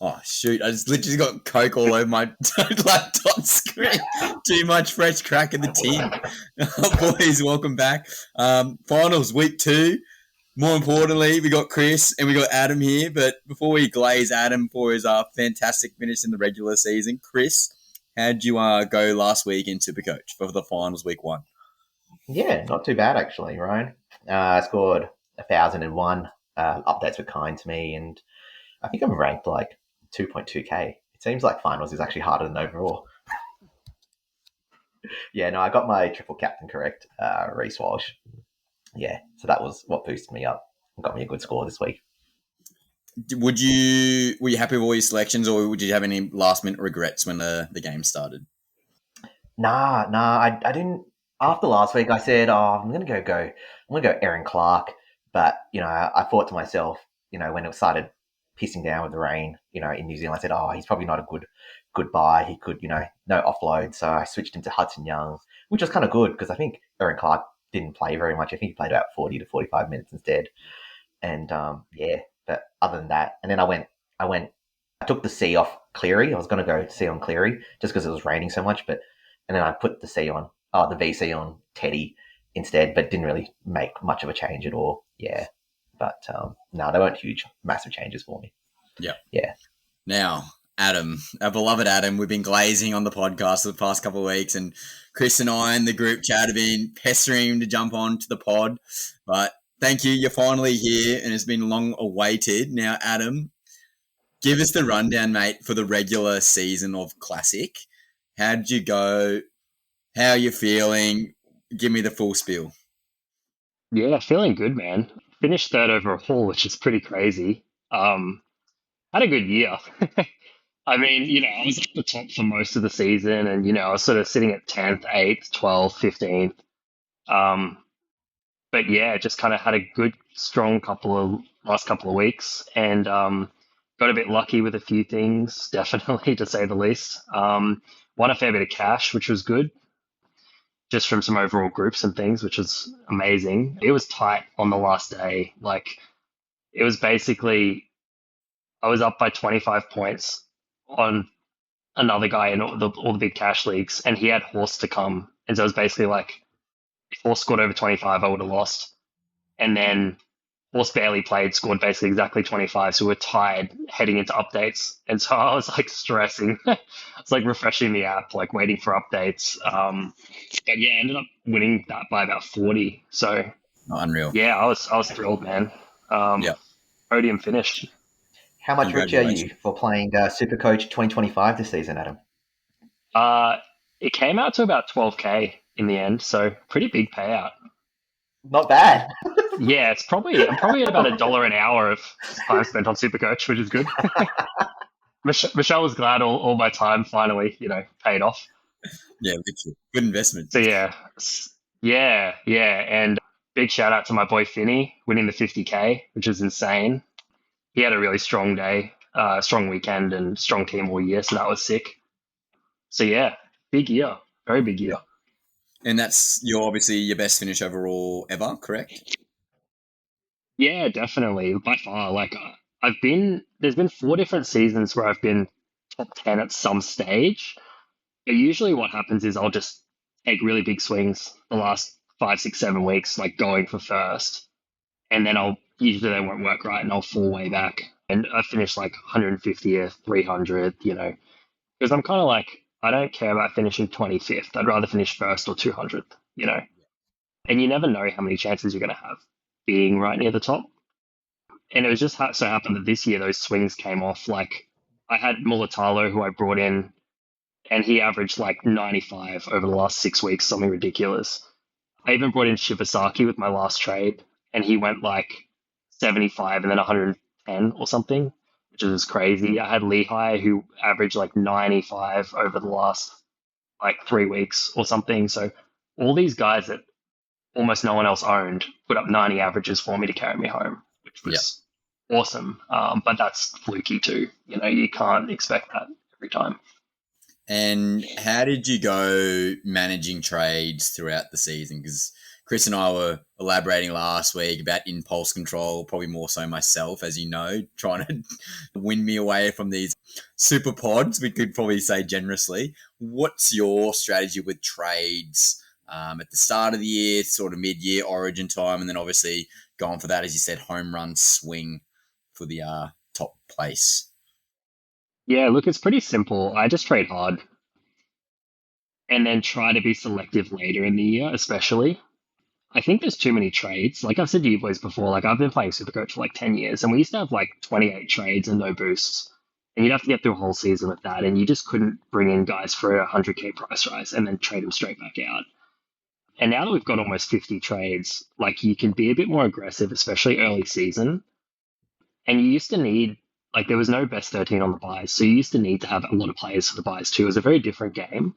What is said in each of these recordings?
Oh, shoot. I just literally got Coke all over my laptop screen. Too much fresh crack in the tin. Boys, welcome back. Finals, week 2. More importantly, we got Chris and we got Adam here. But before we glaze Adam for his fantastic finish in the regular season, Chris, how'd you go last week in SuperCoach for the finals week 1? Yeah, not too bad actually, Ryan. I scored 1,001 updates were kind to me, and I think I'm ranked like 2.2k. It seems like finals is actually harder than overall. Yeah, no, I got my triple captain correct, Reece Walsh. Yeah, so that was what boosted me up and got me a good score this week. Were you happy with all your selections, or did you have any last minute regrets when the game started? Nah, I didn't. After last week, I said, I'm gonna go Aaron Clark, but I thought to myself, when it started pissing down with the rain, in New Zealand, I said, he's probably not a good buy. He could, no offload, so I switched him to Hudson Young, which was kind of good because I think Aaron Clark didn't play very much. I think he played about 40 to 45 minutes instead, and but other than that, and then I took the C off Cleary. I was going to go C on Cleary just because it was raining so much, and then I put the VC on Teddy instead, but didn't really make much of a change at all. Yeah. But no, they weren't huge, massive changes for me. Yeah. Yeah. Now, Adam, our beloved Adam, we've been glazing on the podcast for the past couple of weeks, and Chris and I in the group chat have been pestering him to jump on to the pod. But thank you. You're finally here, and it's been long awaited. Now, Adam, give us the rundown, mate, for the regular season of Classic. How did you go? How are you feeling? Give me the full spiel. Yeah, feeling good, man. Finished third overall, which is pretty crazy. Had a good year. I mean, I was at the top for most of the season, and I was sort of sitting at 10th, 8th, 12th, 15th. But yeah, just kind of had a good, strong last couple of weeks, and got a bit lucky with a few things, definitely, to say the least. Won a fair bit of cash, which was good, just from some overall groups and things, which was amazing. It was tight on the last day. Like, it was basically, I was up by 25 points on another guy in all the big cash leagues, and he had Horse to come. And so it was basically like, if Horse scored over 25, I would have lost. And then Horse barely played, scored basically exactly 25. So we were tied heading into updates. And so I was like stressing. It's like refreshing the app, like waiting for updates. But yeah, ended up winning that by about 40. So unreal. Yeah, I was thrilled, man. Podium finish. How much richer are you for playing SuperCoach 2025 this season, Adam? It came out to about 12k in the end, so pretty big payout. Not bad. Yeah, I'm probably at about $1 an hour of time spent on SuperCoach, which is good. Michelle was glad all my time finally, paid off. Yeah, literally. Good investment. So yeah, and big shout out to my boy Finney winning the 50k, which is insane. He had a really strong day, strong weekend, and strong team all year, so that was sick. So yeah, big year, very big year. And that's obviously your best finish overall ever, correct? Yeah, definitely, by far. Like, there's been 4 different seasons where I've been top 10 at some stage. But usually what happens is I'll just take really big swings the last 5, 6, 7 weeks, like going for first. And then usually they won't work right and I'll fall way back. And I finish like 150th, 300th, because I'm kind of like, I don't care about finishing 25th. I'd rather finish first or 200th, And you never know how many chances you're going to have being right near the top. And it was just so happened that this year those swings came off. Like, I had Mulatalo, who I brought in, and he averaged like 95 over the last 6 weeks, something ridiculous. I even brought in Shibasaki with my last trade, and he went like 75 and then 110 or something, which is crazy. I had Lehigh, who averaged like 95 over the last like 3 weeks or something. So all these guys that almost no one else owned put up 90 averages for me to carry me home, which was awesome. But that's fluky too. You can't expect that every time. And how did you go managing trades throughout the season? Because Chris and I were elaborating last week about impulse control, probably more so myself, as you know, trying to win me away from these super pods, we could probably say generously. What's your strategy with trades at the start of the year, sort of mid-year origin time, and then obviously going for that, as you said, home run swing for the top place? Yeah, look, it's pretty simple. I just trade hard and then try to be selective later in the year, especially. I think there's too many trades. Like I've said to you boys before, like I've been playing Supercoach for like 10 years and we used to have like 28 trades and no boosts. And you'd have to get through a whole season with that. And you just couldn't bring in guys for a 100K price rise and then trade them straight back out. And now that we've got almost 50 trades, like you can be a bit more aggressive, especially early season. And you used to need, like there was no best 13 on the buys. So you used to need to have a lot of players for the buys too. It was a very different game.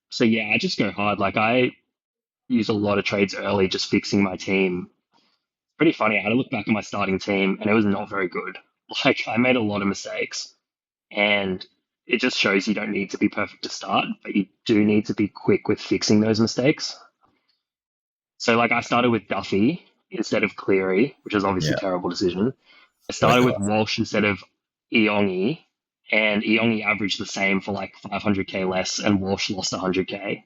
So yeah, I just go hard. Like I use a lot of trades early, just fixing my team. Pretty funny. I had to look back at my starting team and it was not very good. Like I made a lot of mistakes and it just shows you don't need to be perfect to start, but you do need to be quick with fixing those mistakes. So like I started with Duffy instead of Cleary, which is obviously a terrible decision. I started with Walsh instead of Iongi, and Iongi averaged the same for like 500K less and Walsh lost 100K.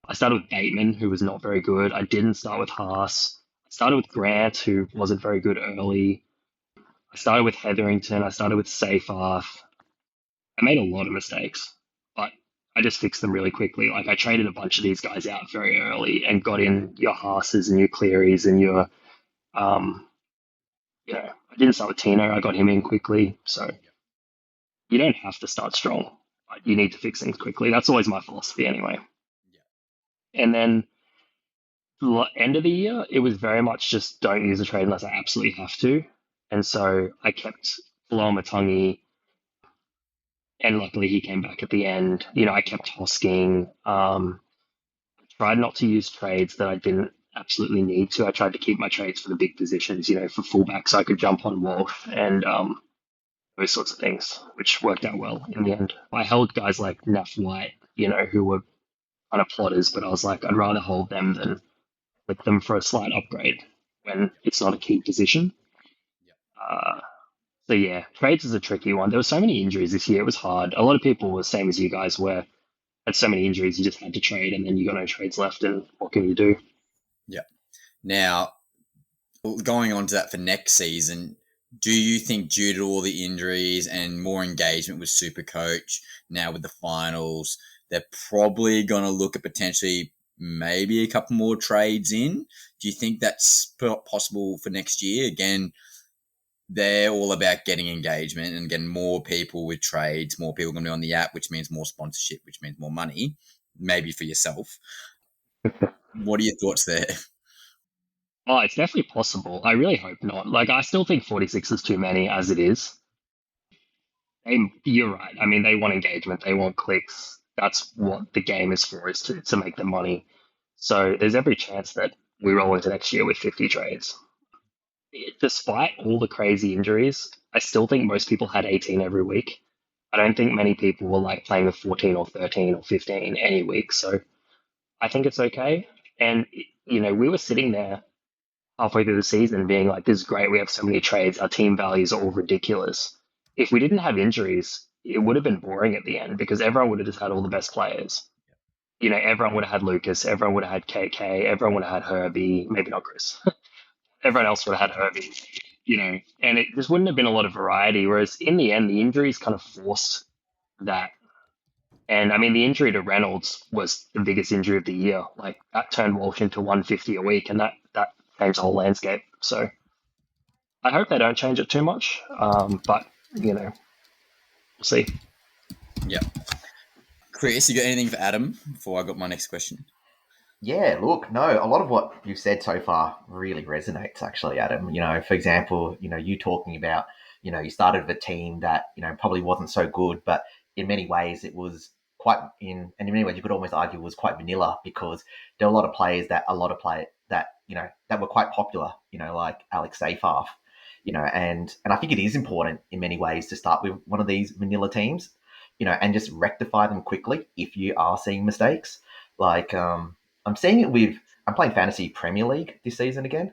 I started with Bateman, who was not very good. I didn't start with Haas. I started with Grant, who wasn't very good early. I started with Hetherington. I started with Seyfarth. I made a lot of mistakes, but I just fixed them really quickly. Like I traded a bunch of these guys out very early and got in your Haases and your Clearys and your, I didn't start with Tino. I got him in quickly. So you don't have to start strong, but you need to fix things quickly. That's always my philosophy anyway. And then the end of the year, it was very much just don't use a trade unless I absolutely have to. And so I kept Matangi, and luckily he came back at the end. I kept Hosking. Tried not to use trades that I didn't absolutely need to. I tried to keep my trades for the big positions, for fullbacks, so I could jump on Walsh and those sorts of things, which worked out well in the end. I held guys like Naf White, who were kind of plotters, but I was like, I'd rather hold them than with them for a slight upgrade when it's not a key position. So yeah, trades is a tricky one. There were so many injuries this year. It was hard. A lot of people were the same as you guys were. Had so many injuries, you just had to trade, and then you got no trades left, and what can you do? Yeah. Now, going on to that for next season, do you think due to all the injuries and more engagement with SuperCoach, now with the finals, they're probably going to look at potentially maybe a couple more trades in? Do you think that's possible for next year? Again, they're all about getting engagement and getting more people with trades, more people going to be on the app, which means more sponsorship, which means more money, maybe for yourself. What are your thoughts there? Oh, it's definitely possible. I really hope not. Like, I still think 46 is too many as it is. You're right. I mean, they want engagement. They want clicks. That's what the game is for, is to make them money. So there's every chance that we roll into next year with 50 trades. Despite all the crazy injuries, I still think most people had 18 every week. I don't think many people were like playing with 14 or 13 or 15 any week. So I think it's okay. And, we were sitting there halfway through the season being like, this is great. We have so many trades. Our team values are all ridiculous. If we didn't have injuries, it would have been boring at the end because everyone would have just had all the best players. Everyone would have had Lucas. Everyone would have had KK. Everyone would have had Herbie. Maybe not Chris. Everyone else would have had Herbie, and it just wouldn't have been a lot of variety. Whereas in the end, the injuries kind of forced that. And I mean, the injury to Reynolds was the biggest injury of the year. Like that turned Walsh into 150 a week, and that changed the whole landscape. So I hope they don't change it too much. But we'll see. Yeah. Chris, you got anything for Adam before I got my next question? Yeah, look, no, a lot of what you've said so far really resonates, actually, Adam. For example, you talking about, you started with a team that, probably wasn't so good, but in many ways it was and in many ways you could almost argue was quite vanilla because there were a lot of players that were quite popular, like Alex Seyfarth, and I think it is important in many ways to start with one of these vanilla teams, and just rectify them quickly if you are seeing mistakes. Like, I'm seeing it with I'm playing Fantasy Premier League this season again.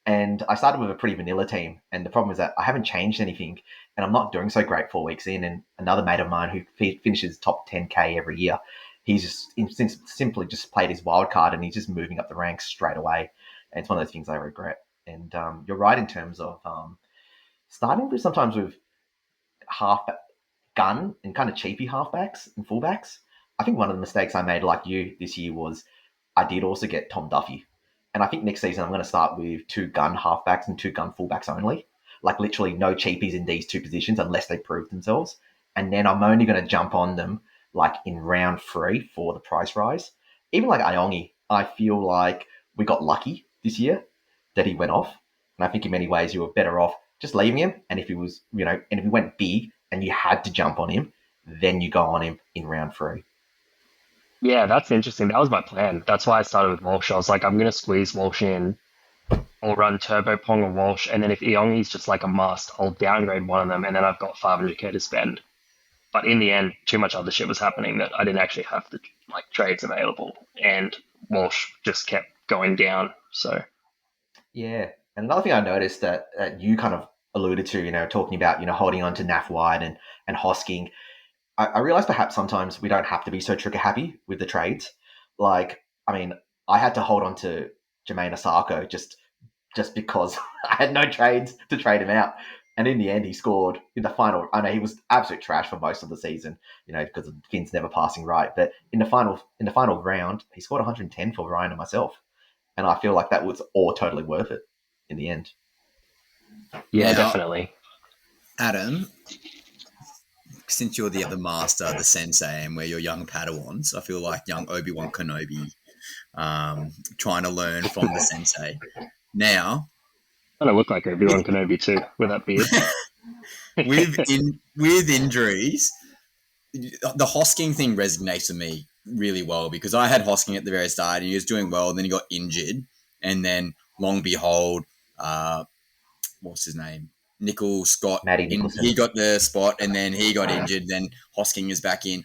And I started with a pretty vanilla team. And the problem is that I haven't changed anything. And I'm not doing so great 4 weeks in. And another mate of mine who finishes top 10K every year, he's just simply just played his wild card and he's just moving up the ranks straight away. And it's one of those things I regret. And you're right in terms of starting with sometimes with half gun and kind of cheapy halfbacks and fullbacks. I think one of the mistakes I made, like you, this year was I did also get Tom Duffy. And I think next season I'm going to start with 2 gun halfbacks and 2 gun fullbacks only. Like literally no cheapies in these 2 positions unless they prove themselves. And then I'm only going to jump on them like in round 3 for the price rise. Even like Iongi, I feel like we got lucky this year that he went off. And I think in many ways you were better off just leaving him. And if he was, and if he went big and you had to jump on him, then you go on him in round 3. Yeah, that's interesting. That was my plan. That's why I started with Walsh. I was like, I'm going to squeeze Walsh in. I'll run Turbo Pong and Walsh. And then if Iongi's just like a must, I'll downgrade one of them. And then I've got 500k to spend. But in the end, too much other shit was happening that I didn't actually have the trades available. And Walsh just kept going down. So yeah. And another thing I noticed that you kind of alluded to, talking about, holding on to Naf White and Hosking. I realize perhaps sometimes we don't have to be so trigger happy with the trades. Like, I mean, I had to hold on to Jermaine Osako just because I had no trades to trade him out. And in the end, he scored in the final. I know he was absolute trash for most of the season, because of Finn's never passing right. But in the final round, he scored 110 for Ryan and myself. And I feel like that was all totally worth it in the end. yeah, Now, definitely. Adam, since you're the master, the sensei, and we're your young Padawans, I feel like young Obi-Wan Kenobi trying to learn from the sensei. Now, I don't look like Obi-Wan Kenobi too, with that beard. with injuries, the Hosking thing resonates with me really well because I had Hosking at the very start and he was doing well, and then he got injured, and then long behold, what's his name? Nickel Scott. He got the spot and then he got injured. Then Hosking is back in.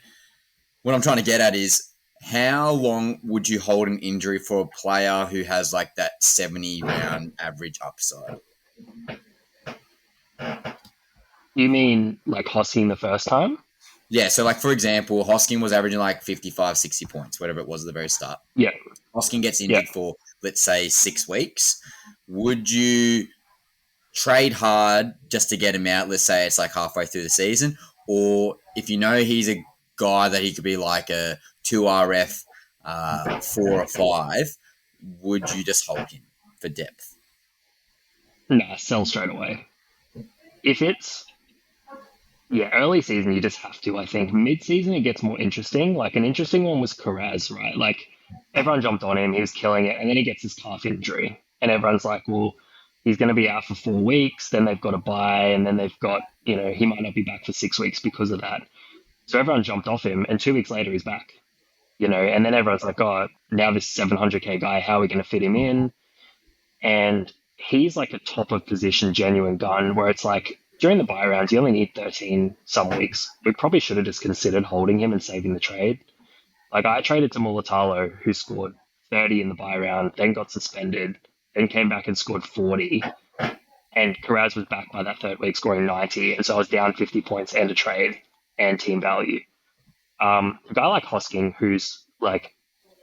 What I'm trying to get at is how long would you hold an injury for a player who has like that 70 round average upside? You mean like Hosking the first time? Yeah. So like, for example, Hosking was averaging like 55, 60 points, whatever it was at the very start. Yeah. Hosking gets injured for, let's say, 6 weeks. Would you trade hard just to get him out? Let's say it's like halfway through the season, or if he's a guy that he could be like a 2RF 4 or 5, would you just hold him for depth? Nah, sell straight away. If it's early season, you just have to. I think mid-season it gets more interesting. Like an interesting one was Karaz, right? Like everyone jumped on him, he was killing it, and then he gets his calf injury, and everyone's like, well, he's going to be out for 4 weeks, then they've got to buy, and then they've got, he might not be back for 6 weeks because of that. So everyone jumped off him, and 2 weeks later he's back, and then everyone's like, oh, now this 700k guy, how are we going to fit him in? And he's like a top of position genuine gun where it's like during the buy rounds, you only need 13 some weeks. We probably should have just considered holding him and saving the trade. Like I traded to Mulatalo, who scored 30 in the buy round, then got suspended, then came back and scored 40. And Karaz was back by that third week scoring 90. And so I was down 50 points and a trade and team value. A guy like Hosking, who's like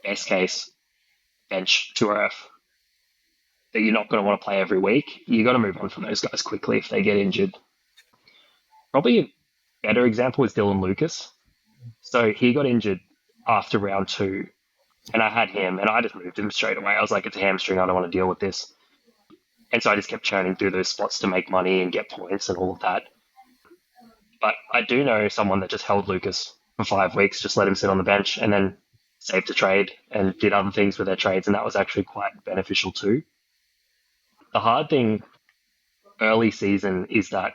best case bench 2RF, that you're not going to want to play every week, you got to move on from those guys quickly if they get injured. Probably a better example is Dylan Lucas. So he got injured after round 2. And I had him, and I just moved him straight away. I was like, it's a hamstring. I don't want to deal with this. And so I just kept churning through those spots to make money and get points and all of that. But I do know someone that just held Lucas for 5 weeks, just let him sit on the bench, and then saved a trade and did other things with their trades, and that was actually quite beneficial too. The hard thing early season is that,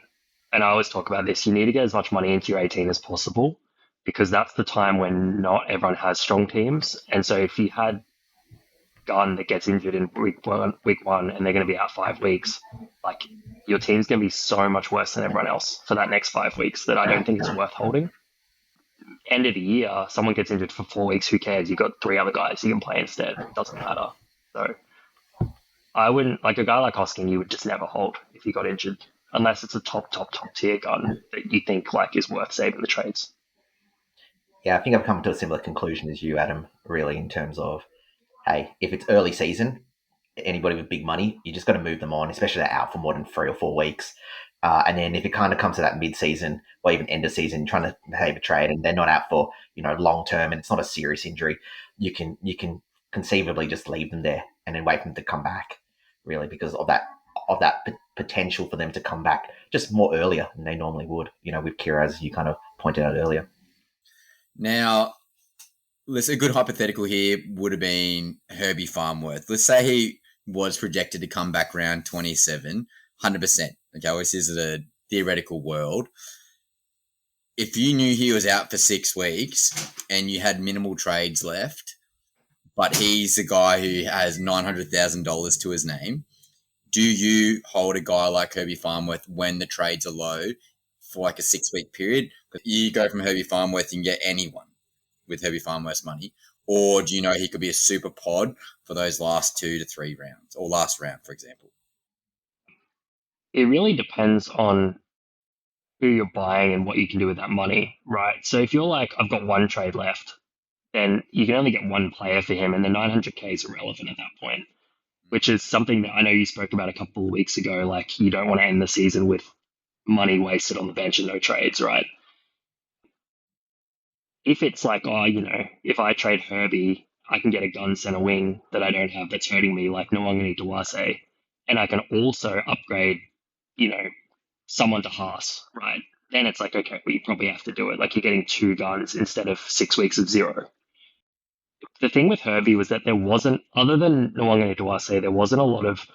and I always talk about this, you need to get as much money into your 18 as possible, because that's the time when not everyone has strong teams. And so if you had Gun that gets injured in week one and they're going to be out 5 weeks, like your team's going to be so much worse than everyone else for that next 5 weeks that I don't think it's worth holding. End of the year, someone gets injured for 4 weeks, who cares? You've got 3 other guys you can play instead. It doesn't matter. So I wouldn't, like a guy like Hosking, you would just never hold if he got injured, unless it's a top tier gun that you think like is worth saving the trades. Yeah, I think I've come to a similar conclusion as you, Adam, really, in terms of, hey, if it's early season, anybody with big money, you just got to move them on, especially they're out for more than 3 or 4 weeks. And then if it kind of comes to that mid-season or even end of season, trying to behave a trade, and they're not out for long term, and it's not a serious injury, you can conceivably just leave them there and then wait for them to come back, really, because of that potential for them to come back just more earlier than they normally would. With Kira, as you kind of pointed out earlier. Now, a good hypothetical here would have been Herbie Farmworth. Let's say he was projected to come back round 27, 100%. Okay, this is a theoretical world. If you knew he was out for 6 weeks and you had minimal trades left, but he's the guy who has $900,000 to his name, do you hold a guy like Herbie Farmworth when the trades are low for like a 6-week period? Because you go from Herbie Farmworth, you can get anyone with Herbie Farmworth's money. Or do you know he could be a super pod for those last 2 to 3 rounds, or last round, for example? It really depends on who you're buying and what you can do with that money, right? So if you're like, I've got 1 trade left, then you can only get 1 player for him, and the 900K is irrelevant at that point, which is something that I know you spoke about a couple of weeks ago. Like, you don't want to end the season with money wasted on the bench and no trades, right? If it's like, if I trade Herbie, I can get a gun center wing that I don't have that's hurting me, like Nwangani Dewase, and I can also upgrade, someone to Haas, right? Then it's like, okay, well, you probably have to do it. Like, you're getting 2 guns instead of 6 weeks of 0. The thing with Herbie was that there wasn't, other than Nwangani Dewase, there wasn't a lot of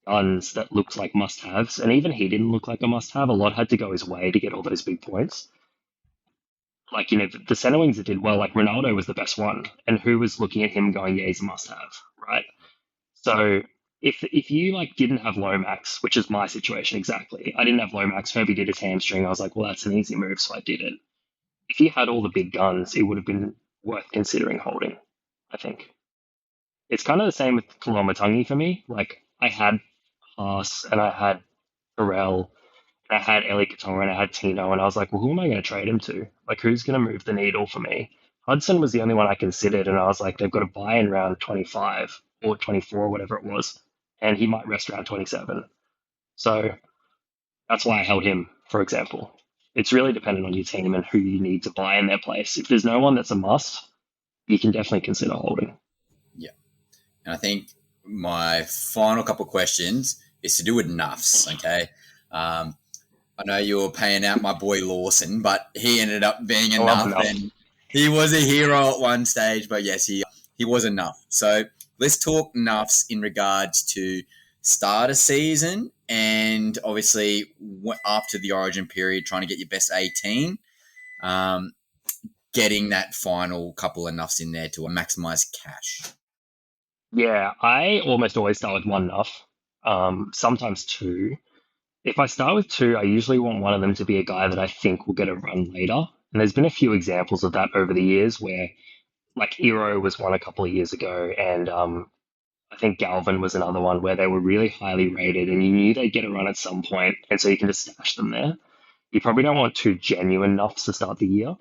guns that looked like must-haves, and even he didn't look like a must-have. A lot had to go his way to get all those big points. Like, the center wings that did well, like Ronaldo was the best one, and who was looking at him going, yeah, he's a must-have, right? So if you like didn't have Lomax, which is my situation exactly, I didn't have Lomax, Herbie did his hamstring, I was like, well, that's an easy move, so I did it. If you had all the big guns, it would have been worth considering holding, I think. It's kind of the same with Kolomatangi for me. Like, I had Haas and I had Terrell and I had Eli Katonga and I had Tino, and I was like, well, who am I going to trade him to? Like, who's going to move the needle for me? Hudson was the only one I considered, and I was like, they've got to buy in round 25 or 24 or whatever it was, and he might rest round 27. So that's why I held him, for example. It's really dependent on your team and who you need to buy in their place. If there's no one that's a must, you can definitely consider holding. Yeah. And I think my final couple of questions is to do with nuffs, okay? I know you were paying out my boy Lawson, but he ended up being enough, and he was a hero at one stage, but yes, he was enough. So let's talk nuffs in regards to start a season and obviously after the origin period, trying to get your best 18, getting that final couple of nuffs in there to maximize cash. Yeah, I almost always start with 1 nuff, sometimes 2. If I start with 2, I usually want one of them to be a guy that I think will get a run later. And there's been a few examples of that over the years where, like, Eero was one a couple of years ago, and I think Galvin was another one where they were really highly rated and you knew they'd get a run at some point, and so you can just stash them there. You probably don't want 2 genuine nuffs to start the year,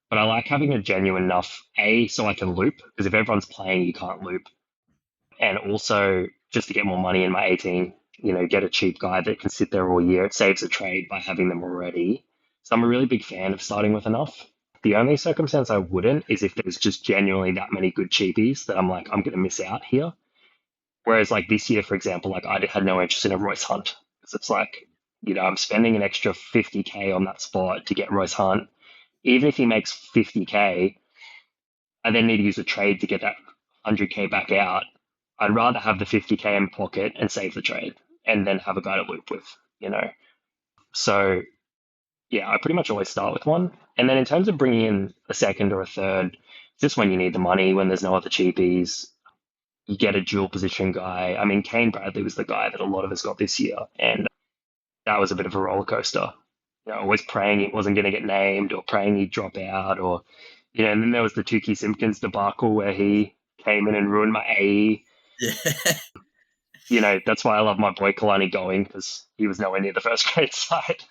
but I like having a genuine nuff, so I can loop, because if everyone's playing, you can't loop. And also, just to get more money in my 18, get a cheap guy that can sit there all year. It saves a trade by having them already. So I'm a really big fan of starting with enough. The only circumstance I wouldn't is if there's just genuinely that many good cheapies that I'm like, I'm going to miss out here. Whereas like this year, for example, like I had no interest in a Royce Hunt, because it's like, I'm spending an extra 50K on that spot to get Royce Hunt. Even if he makes 50K, I then need to use a trade to get that 100K back out. I'd rather have the 50K in pocket and save the trade and then have a guy to loop with, So, yeah, I pretty much always start with 1. And then in terms of bringing in a second or a third, just when you need the money, when there's no other cheapies, you get a dual position guy. I mean, Kane Bradley was the guy that a lot of us got this year, and that was a bit of a roller coaster. Always praying it wasn't going to get named, or praying he'd drop out, and then there was the Tukey Simpkins debacle where he came in and ruined my AE. Yeah. You know, that's why I love my boy Kalani going, because he was nowhere near the first grade side.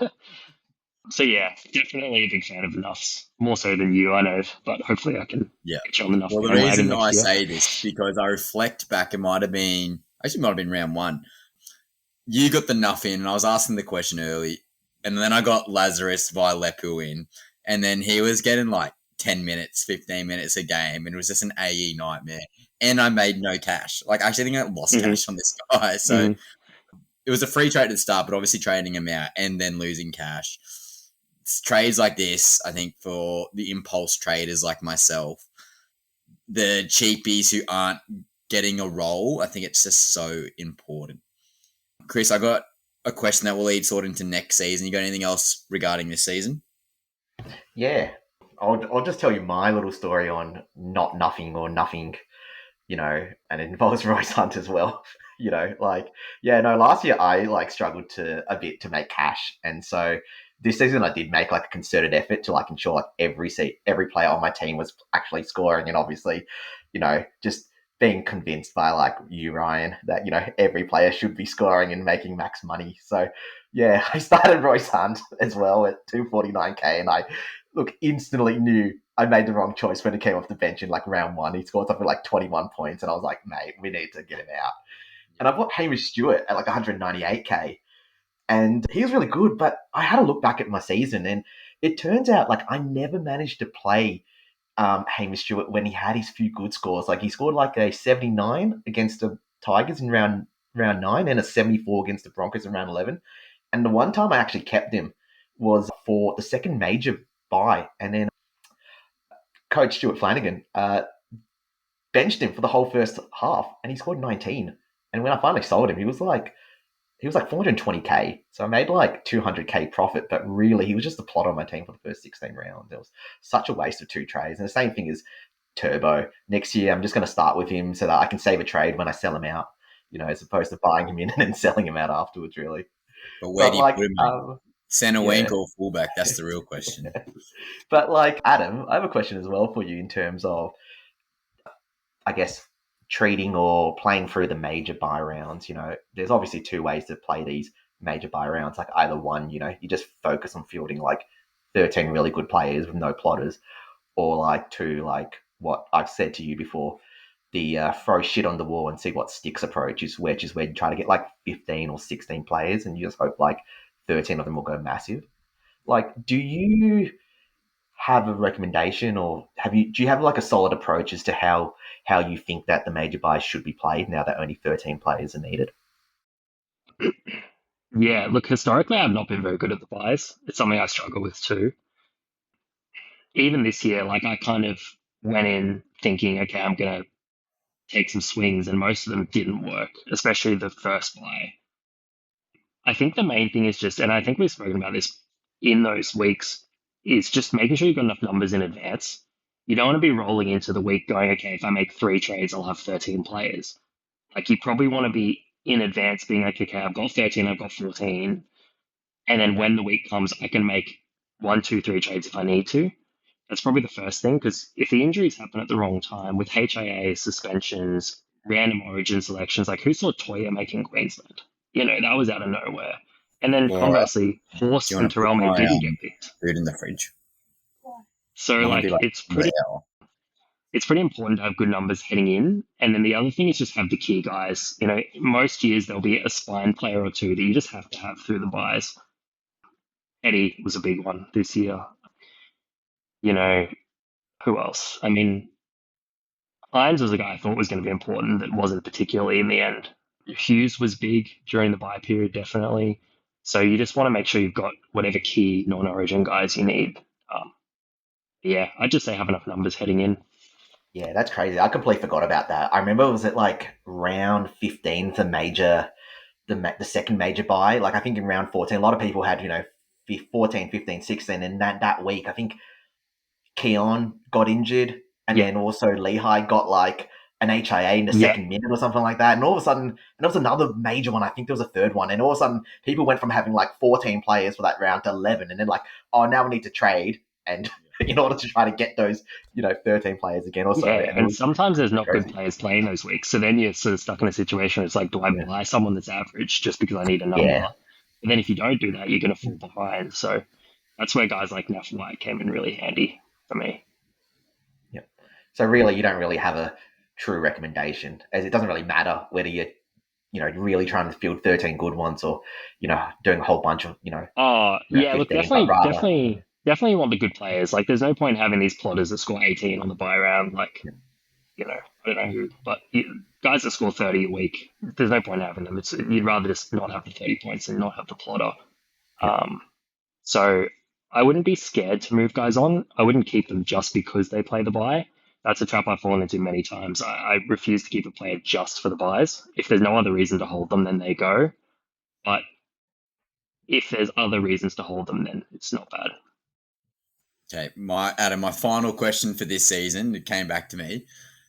So yeah, definitely a big fan of the Nuffs, more so than you, I know, but hopefully I can Yeah. get you on the Nuff Well, the bandwagon reason next I year. say this because I reflect back, it might have been round one. You got the Nuff in, and I was asking the question early, and then I got Lazarus via Lepu in, and then he was getting like 10 minutes, 15 minutes a game, and it was just an AE nightmare. And I made no cash. Like, I actually think I lost cash on this guy. So it was a free trade at the start, but obviously trading him out and then losing cash. It's trades like this, I think, for the impulse traders like myself, the cheapies who aren't getting a role, I think it's just so important. Chris, I got a question that will lead sort of into next season. You got anything else regarding this season? Yeah, I'll just tell you my little story on not nothing or nothing, and it involves Royce Hunt as well. Last year I struggled a bit to make cash, and so this season I did make a concerted effort to ensure every player on my team was actually scoring, and obviously, just being convinced by you, Ryan, that every player should be scoring and making max money. So yeah, I started Royce Hunt as well at 249k, and I instantly knew I made the wrong choice when he came off the bench in round one. He scored something 21 points, and I was like, mate, we need to get him out. And I bought Hamish Stewart at 198k, and he was really good. But I had to look back at my season, and it turns out I never managed to play Hamish Stewart when he had his few good scores. He scored a 79 against the Tigers in round 9 and a 74 against the Broncos in round 11. And the one time I actually kept him was for the second major bye, and then Coach Stuart Flanagan benched him for the whole first half, and he scored 19. And when I finally sold him, he was 420k. So I made 200k profit, but really he was just a plot on my team for the first 16 rounds. It was such a waste of 2 trades. And the same thing is Turbo. Next year, I'm just going to start with him so that I can save a trade when I sell him out, as opposed to buying him in and then selling him out afterwards, really. But where do you put him? Center wing or fullback? That's the real question. But Adam, I have a question as well for you in terms of, I guess, treating or playing through the major buy rounds. There's obviously 2 ways to play these major buy rounds. Either one, you just focus on fielding 13 really good players with no plotters, or 2, what I've said to you before, the throw shit on the wall and see what sticks approach is, which is where you try to get 15 or 16 players and you just hope 13 of them will go massive. Do you have a recommendation, or do you have a solid approach as to how you think that the major buys should be played now that only 13 players are needed? Yeah, look, historically I've not been very good at the buys. It's something I struggle with too. Even this year, I kind of went in thinking, okay, I'm going to take some swings, and most of them didn't work, especially the first buy. I think the main thing is just, and I think we've spoken about this in those weeks, is just making sure you've got enough numbers in advance. You don't want to be rolling into the week going, okay, if I make 3 trades, I'll have 13 players. You probably want to be in advance being like, okay, I've got 13, I've got 14. And then when the week comes, I can make 1, 2, 3 trades if I need to. That's probably the first thing, because if the injuries happen at the wrong time with HIA, suspensions, random origin selections, who saw Toya making Queensland? That was out of nowhere. And then conversely, Horse and Terrell didn't get picked. Food in the fridge. So it's pretty important to have good numbers heading in. And then the other thing is just have the key guys. Most years there'll be a spine player or 2 that you just have to have through the buys. Eddie was a big one this year. Who else? I mean, Hines was a guy I thought was going to be important that wasn't particularly in the end. Hughes was big during the buy period, definitely. So you just want to make sure you've got whatever key non-origin guys you need. Yeah, I'd just say have enough numbers heading in. Yeah, that's crazy. I completely forgot about that. I remember it was at round 15 for the second major buy. I think in round 14, a lot of people had, 14, 15, 16. And that week, I think Keon got injured. And then also Lehigh got an HIA in the second minute or something like that. And all of a sudden, and there was another major one. I think there was a third one. And all of a sudden, people went from having 14 players for that round to 11. And then oh, now we need to trade. And in order to try to get those, 13 players again or so. Yeah, and sometimes there's not crazy. good players playing those weeks. So then you're sort of stuck in a situation where it's like, do I buy someone that's average just because I need a number? Yeah. And then if you don't do that, you're going to fall behind. So that's where guys like Neff White came in really handy for me. Yep. So really, you don't really have a true recommendation, as it doesn't really matter whether you're, really trying to field 13 good ones or, doing a whole bunch of, Oh, yeah, look, 15, definitely want the good players. Like, there's no point having these plotters that score 18 on the buy round. Like, I don't know who, but guys that score 30 a week, there's no point having them. You'd rather just not have the 30 points and not have the plotter. So I wouldn't be scared to move guys on. I wouldn't keep them just because they play the buy. That's a trap I've fallen into many times. I refuse to keep a player just for the buys. If there's no other reason to hold them, then they go. But if there's other reasons to hold them, then it's not bad. Okay, Adam, my final question for this season, it came back to me.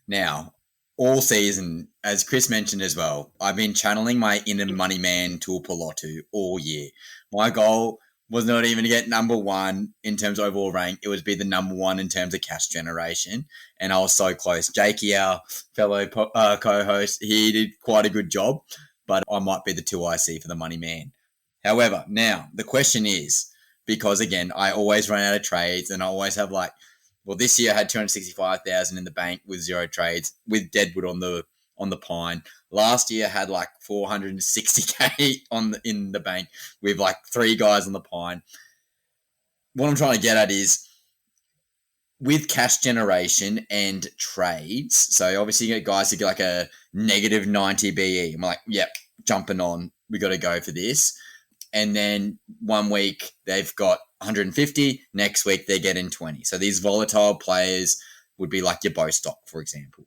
Now, all season, as Chris mentioned as well, I've been channeling my inner money man to a Pelotu all year. My goal was not even to get number one in terms of overall rank. It would be the number one in terms of cash generation. And I was so close. Jakey, our fellow co-host, he did quite a good job, but I might be the 2IC for the money man. However, now the question is, because again, I always run out of trades and I always have this year I had 265,000 in the bank with 0 trades with Deadwood on the Pine. Last year I had 460K in the bank with 3 guys on the Pine. What I'm trying to get at is with cash generation and trades. So obviously you get guys who get a negative 90 BE. I'm like, yep, jumping on. We got to go for this. And then one week they've got 150. Next week they're getting 20. So these volatile players would be like your Bostock, for example.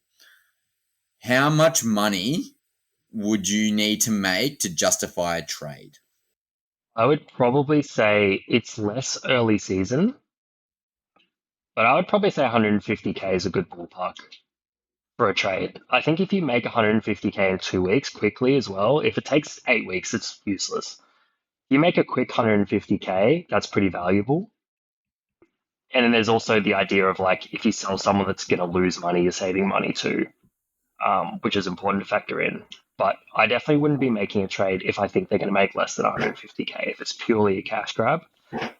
How much money would you need to make to justify a trade? I would probably say it's less early season, but I would probably say 150K is a good ballpark for a trade. I think if you make 150K in 2 weeks quickly as well, if it takes 8 weeks, it's useless. You make a quick 150K, that's pretty valuable. And then there's also the idea of if you sell someone that's going to lose money, you're saving money too, which is important to factor in. But I definitely wouldn't be making a trade if I think they're going to make less than 150K, if it's purely a cash grab. And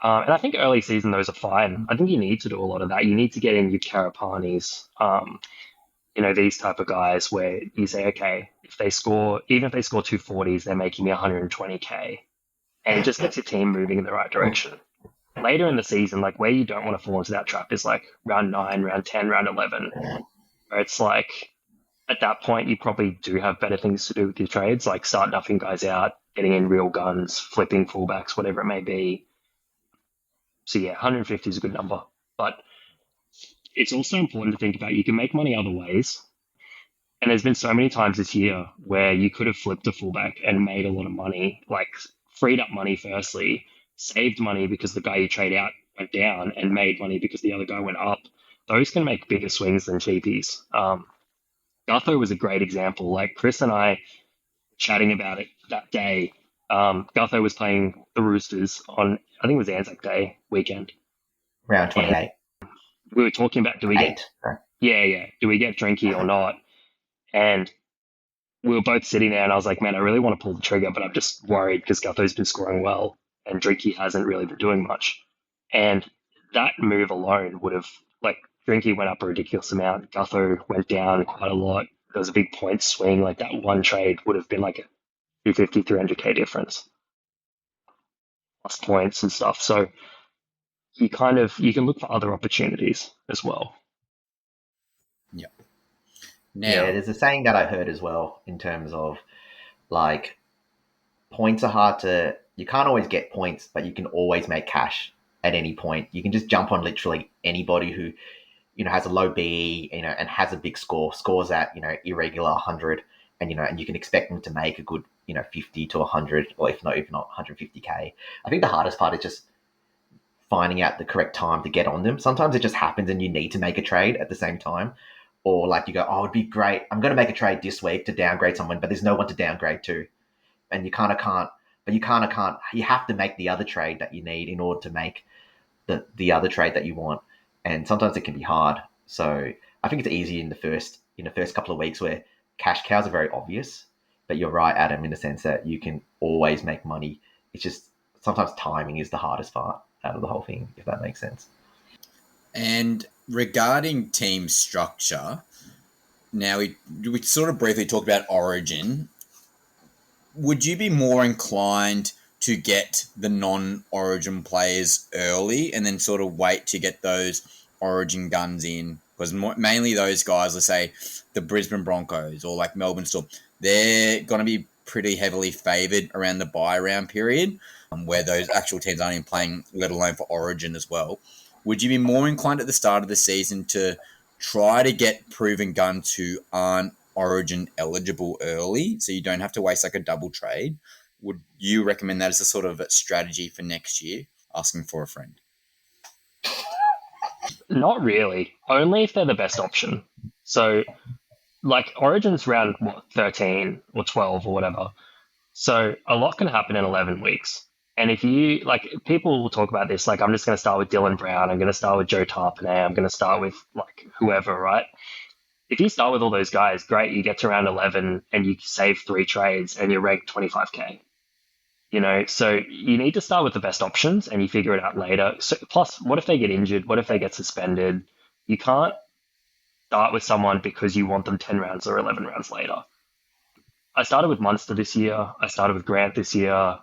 I think early season, those are fine. I think you need to do a lot of that. You need to get in your Karapanis, these type of guys where you say, okay, even if they score 240s, they're making me 120K. And it just gets your team moving in the right direction. Later in the season, where you don't want to fall into that trap is round 9, round 10, round 11, where it's at that point, you probably do have better things to do with your trades, start nuffing guys out, getting in real guns, flipping fullbacks, whatever it may be. So yeah, 150 is a good number. But it's also important to think about you can make money other ways. And there's been so many times this year where you could have flipped a fullback and made a lot of money, freed up money firstly, saved money because the guy you trade out went down, and made money because the other guy went up. Those can make bigger swings than cheapies. Gutho was a great example. Chris and I chatting about it that day. Gutho was playing the Roosters on, I think it was Anzac Day weekend. Round 28. We were talking about, do we get Drinky or not? And we were both sitting there and I was like, man, I really want to pull the trigger, but I'm just worried because Gutho's been scoring well and Drinky hasn't really been doing much. And that move alone would have, Drinky went up a ridiculous amount. Gutho went down quite a lot. There was a big point swing. That one trade would have been a 250, 300K difference. Plus points and stuff. So you can look for other opportunities as well. Yeah. There's a saying that I heard as well in terms of points are hard to, you can't always get points, but you can always make cash at any point. You can just jump on literally anybody who, has a low BE, and has a big scores at, irregular 100, and, and you can expect them to make a good, 50 to 100, or if not 150K. I think the hardest part is just finding out the correct time to get on them. Sometimes it just happens and you need to make a trade at the same time. Or you go, oh, it'd be great. I'm going to make a trade this week to downgrade someone, but there's no one to downgrade to. And you kind of can't, you have to make the other trade that you need in order to make the other trade that you want, and sometimes it can be hard. So I think it's easy in the first couple of weeks where cash cows are very obvious. But you're right, Adam, in the sense that you can always make money. It's just sometimes timing is the hardest part out of the whole thing, if that makes sense. And regarding team structure, now we sort of briefly talked about Origin. Would you be more inclined to get the non-Origin players early and then sort of wait to get those Origin guns in? Because mainly those guys, let's say the Brisbane Broncos or like Melbourne Storm, they're going to be pretty heavily favoured around the bye round period, where those actual teams aren't even playing, let alone for Origin as well. Would you be more inclined at the start of the season to try to get proven guns who aren't Origin eligible early, so you don't have to waste like a double trade? Would you recommend that as a sort of a strategy for next year? Asking for a friend. Not really. Only if they're the best option. So, like, Origin's round, 13 or 12 or whatever. So, a lot can happen in 11 weeks. And if you, like, people will talk about this, like, I'm just going to start with Dylan Brown, I'm going to start with Joe Tarpanay, I'm going to start with, like, whoever, right? If you start with all those guys, great, you get to round 11 and you save 3 trades and you're ranked 25K. So you need to start with the best options and you figure it out later. So, plus, what if they get injured? What if they get suspended? You can't start with someone because you want them 10 rounds or 11 rounds later. I started with Munster this year. I started with Grant this year.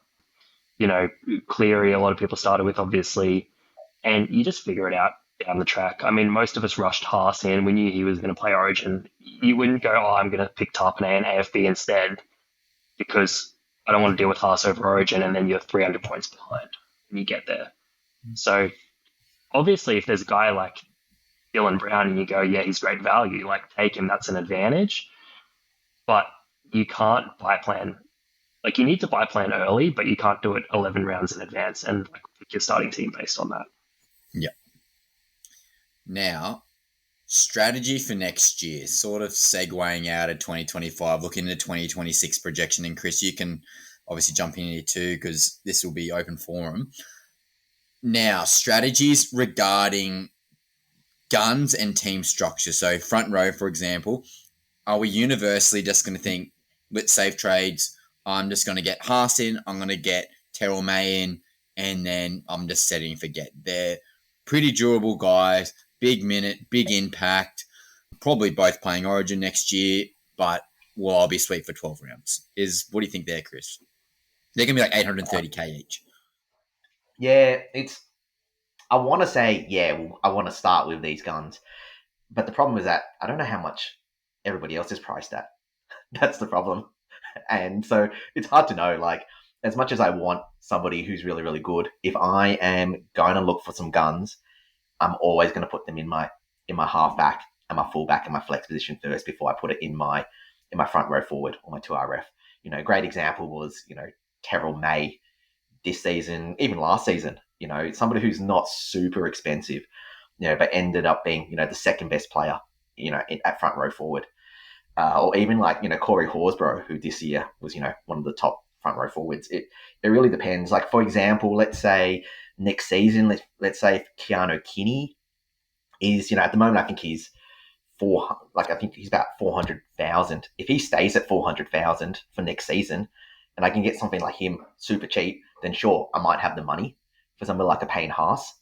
Cleary, a lot of people started with, obviously. And you just figure it out down the track. I mean, most of us rushed Haas in. We knew he was going to play Origin. You wouldn't go, I'm going to pick Tarpanay and AFB instead because I don't want to deal with Haas over Origin, and then you're 300 points behind when you get there. So obviously, if there's a guy like Dylan Brown and you go, yeah, he's great value, like take him, that's an advantage. But you can't buy plan. Like you need to buy plan early, but you can't do it 11 rounds in advance and like pick your starting team based on that. Yeah. Now, strategy for next year, sort of segueing out of 2025, looking into 2026 projection. And Chris, you can obviously jump in here too because this will be open forum. Now, strategies regarding guns and team structure. So front row, for example, are we universally just going to think, let's save trades, I'm just going to get Haas in, I'm going to get Terrell May in, and then I'm just setting and forget. They're pretty durable guys, big minute, big impact, probably both playing Origin next year, but will all be sweet for 12 rounds. What do you think there, Chris? They're going to be like 830K each. Yeah, I want to say, I want to start with these guns. But the problem is that I don't know how much everybody else is priced at. That's the problem. And so it's hard to know, like, as much as I want somebody who's really, really good, if I am going to look for some guns, I'm always going to put them in my halfback and my fullback and my flex position first before I put it in my front row forward or my 2RF. Great example was, Terrell May this season, even last season, somebody who's not super expensive, but ended up being, the second best player, at front row forward. Or even like, Corey Horsburgh, who this year was, one of the top front row forwards. It really depends. Like, for example, let's say next season, let's say if Keanu Kinney is, at the moment, I think he's about 400,000. If he stays at 400,000 for next season and I can get something like him super cheap, then sure, I might have the money for somebody like a Payne Haas.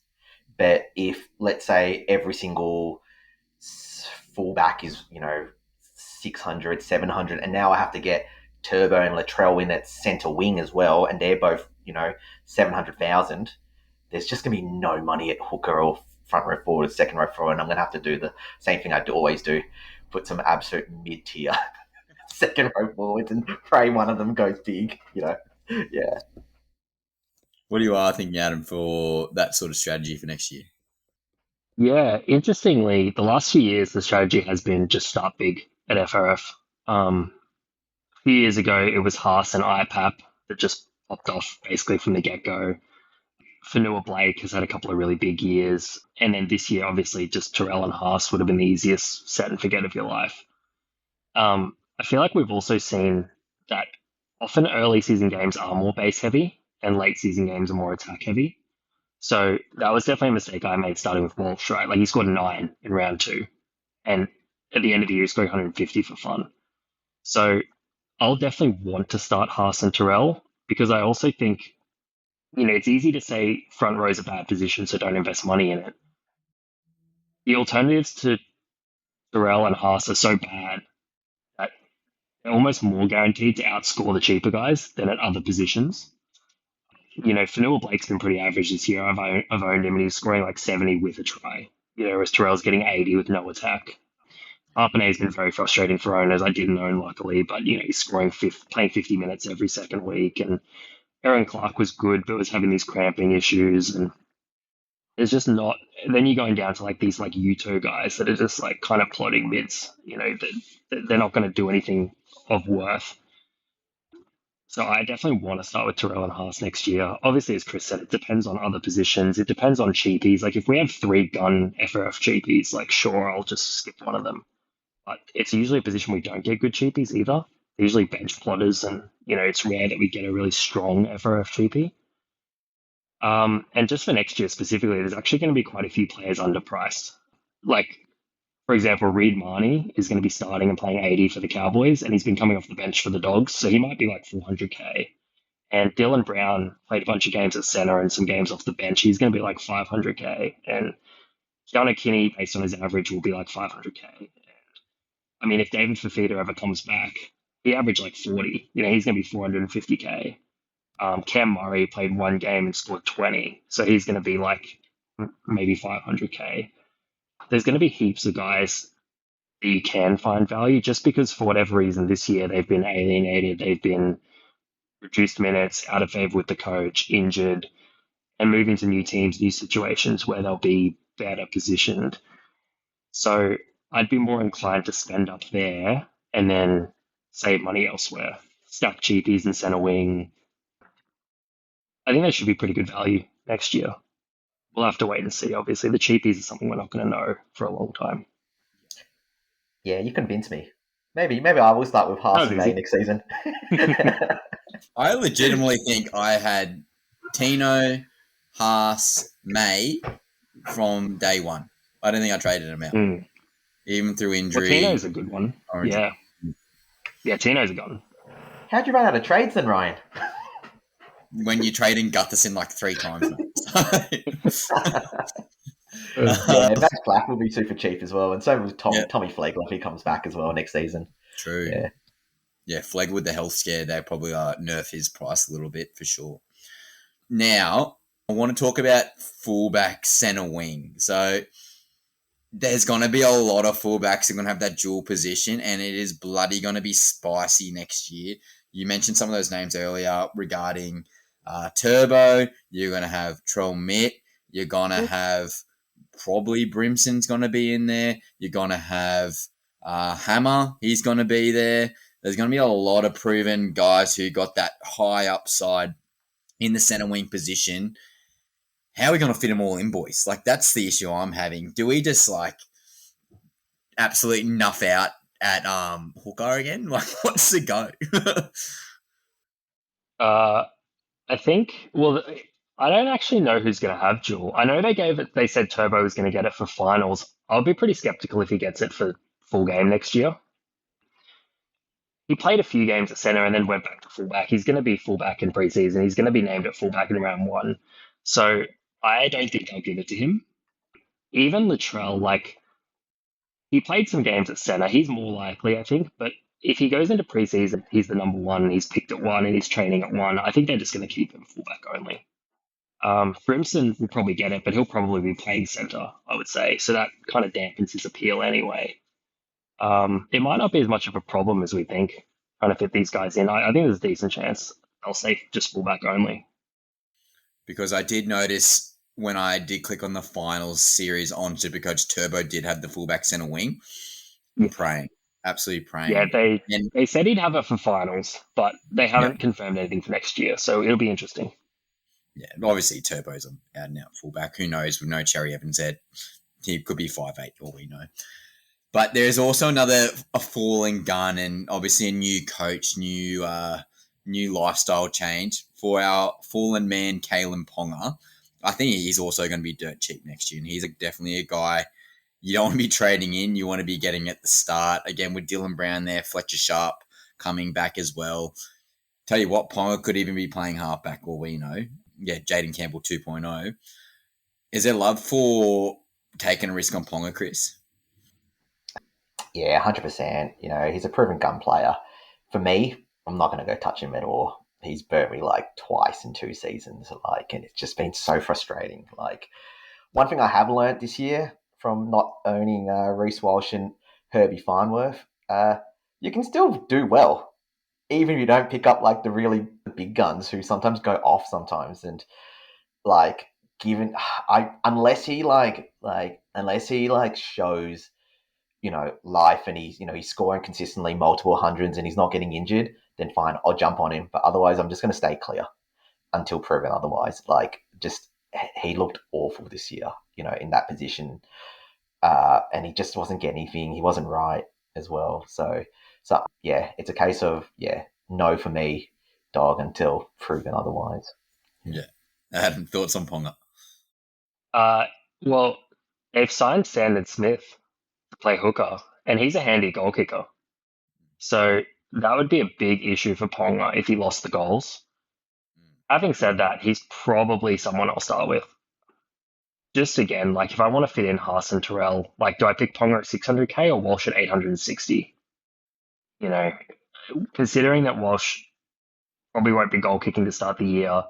But if, let's say, every single fullback is, 600, 700, and now I have to get Turbo and Latrell in at centre wing as well, and they're both, 700,000, there's just going to be no money at hooker or front row forward, second row forward, and I'm going to have to do the same thing I always do, put some absolute mid-tier second row forwards and pray one of them goes big, yeah. What do you thinking, Adam, for that sort of strategy for next year? Yeah, interestingly, the last few years, the strategy has been just start big at FRF. A few years ago, it was Haas and IPAP that just popped off basically from the get-go. Fanua Blake has had a couple of really big years. And then this year, obviously, just Terrell and Haas would have been the easiest set and forget of your life. I feel like we've also seen that often early season games are more base heavy and late season games are more attack heavy. So that was definitely a mistake I made starting with Walsh, right? Like he scored 9 in round 2. And at the end of the year, he scored 150 for fun. So I'll definitely want to start Haas and Terrell because I also think, it's easy to say front row is a bad position, so don't invest money in it. The alternatives to Terrell and Haas are so bad that they're almost more guaranteed to outscore the cheaper guys than at other positions. Fanua Blake's been pretty average this year. I've owned him and he's scoring like 70 with a try. Whereas Terrell's getting 80 with no attack. Arpanay's been very frustrating for owners. I didn't own luckily, but he's scoring playing 50 minutes every second week. And Aaron Clark was good, but was having these cramping issues. And there's just not. Then you're going down to like these like U2 guys that are just like kind of plodding mids. That they're not going to do anything of worth. So I definitely want to start with Terrell and Haas next year. Obviously, as Chris said, it depends on other positions. It depends on cheapies. Like if we have 3 gun FRF cheapies, like sure, I'll just skip one of them. But it's usually a position we don't get good cheapies either. They're usually bench plotters, and it's rare that we get a really strong FRF cheapie. And just for next year specifically, there's actually going to be quite a few players underpriced. Like, for example, Reed Marnie is going to be starting and playing 80 for the Cowboys, and he's been coming off the bench for the Dogs, so he might be like 400k. And Dylan Brown played a bunch of games at center and some games off the bench. He's going to be like 500k. And Keanu Kinney, based on his average, will be like 500k. I mean, if David Fafita ever comes back, he averaged like 40. He's going to be 450k. Cam Murray played 1 game and scored 20, so he's going to be like maybe 500k. There's going to be heaps of guys that you can find value just because for whatever reason this year they've been alienated, they've been reduced minutes, out of favor with the coach, injured, and moving to new teams, new situations where they'll be better positioned. So I'd be more inclined to spend up there and then save money elsewhere. Stack cheapies and center wing. I think that should be pretty good value next year. We'll have to wait and see. Obviously, the cheapies is something we're not going to know for a long time. Yeah, you convinced me. Maybe I will start with Haas and May next season. I legitimately think I had Tino, Haas, May from day one. I don't think I traded him out. Even through injury. Well, Tino's a good one. Origin. Yeah, Tino's a good one. How'd you run out of trades then, Ryan? When you trade in Gutherson like 3 times. Yeah, Max Black will be super cheap as well, and so will Tommy Flegler if he comes back as well next season. True. Yeah, Flegler with the health scare, they probably nerf his price a little bit for sure. Now, I want to talk about fullback center wing. So there's going to be a lot of fullbacks that are going to have that dual position, and it is bloody going to be spicy next year. You mentioned some of those names earlier regarding Turbo. You're going to have Trell Mitt. You're going to have probably Brimson's going to be in there. You're going to have Hammer. He's going to be there. There's going to be a lot of proven guys who got that high upside in the center wing position. How are we going to fit them all in, boys? Like, that's the issue I'm having. Do we just, like, absolutely nuff out at hooker again? Like, what's the go? I think, well, I don't actually know who's going to have dual. I know they said Turbo was going to get it for finals. I'll be pretty skeptical if he gets it for full game next year. He played a few games at center and then went back to fullback. He's going to be fullback in preseason. He's going to be named at fullback in round 1. So I don't think they'll give it to him. Even Latrell, like, he played some games at center. He's more likely, I think. But if he goes into preseason, he's the number 1, he's picked at 1, and he's training at 1, I think they're just going to keep him fullback only. Brimson will probably get it, but he'll probably be playing center, I would say. So that kind of dampens his appeal anyway. It might not be as much of a problem as we think, trying to fit these guys in. I think there's a decent chance I'll say just fullback only. Because I did notice when I did click on the finals series on Supercoach, Turbo did have the fullback center wing. I'm praying. Absolutely praying. Yeah, they said he'd have it for finals, but they haven't confirmed anything for next year, so it'll be interesting. Yeah, obviously Turbo's an out and out fullback. Who knows? We know Cherry Evans said he could be 5'8", all we know. But there's also a falling gun and obviously a new coach, new lifestyle change for our fallen man, Kalen Ponga. I think he's also going to be dirt cheap next year, and he's definitely a guy you don't want to be trading in. You want to be getting at the start. Again, with Dylan Brown there, Fletcher Sharp coming back as well. Tell you what, Ponga could even be playing halfback, all we know. Yeah, Jaden Campbell 2.0. Is there love for taking a risk on Ponga, Chris? Yeah, 100%. You know, he's a proven gun player. For me, I'm not going to go touch him at all. He's burnt me like twice in 2 seasons, like, and it's just been so frustrating. Like, one thing I have learned this year from not owning Reece Walsh and Herbie Farnworth, you can still do well, even if you don't pick up like the really big guns who sometimes go off sometimes. And like, given unless he shows, you know, life, and he's scoring consistently multiple hundreds and he's not getting injured, then fine, I'll jump on him. But otherwise, I'm just going to stay clear until proven otherwise. Like, just he looked awful this year, you know, in that position, and he just wasn't getting anything. He wasn't right as well. So yeah, it's a case of no for me, dog, until proven otherwise. Yeah, Adam, thoughts on Ponga? Well, they've signed Sandon Smith to play hooker, and he's a handy goal kicker. So that would be a big issue for Ponga if he lost the goals. Having said that, he's probably someone I'll start with. Just again, like, if I want to fit in Haas and Terrell, like, do I pick Ponga at 600k or Walsh at 860? You know, considering that Walsh probably won't be goal kicking to start the year,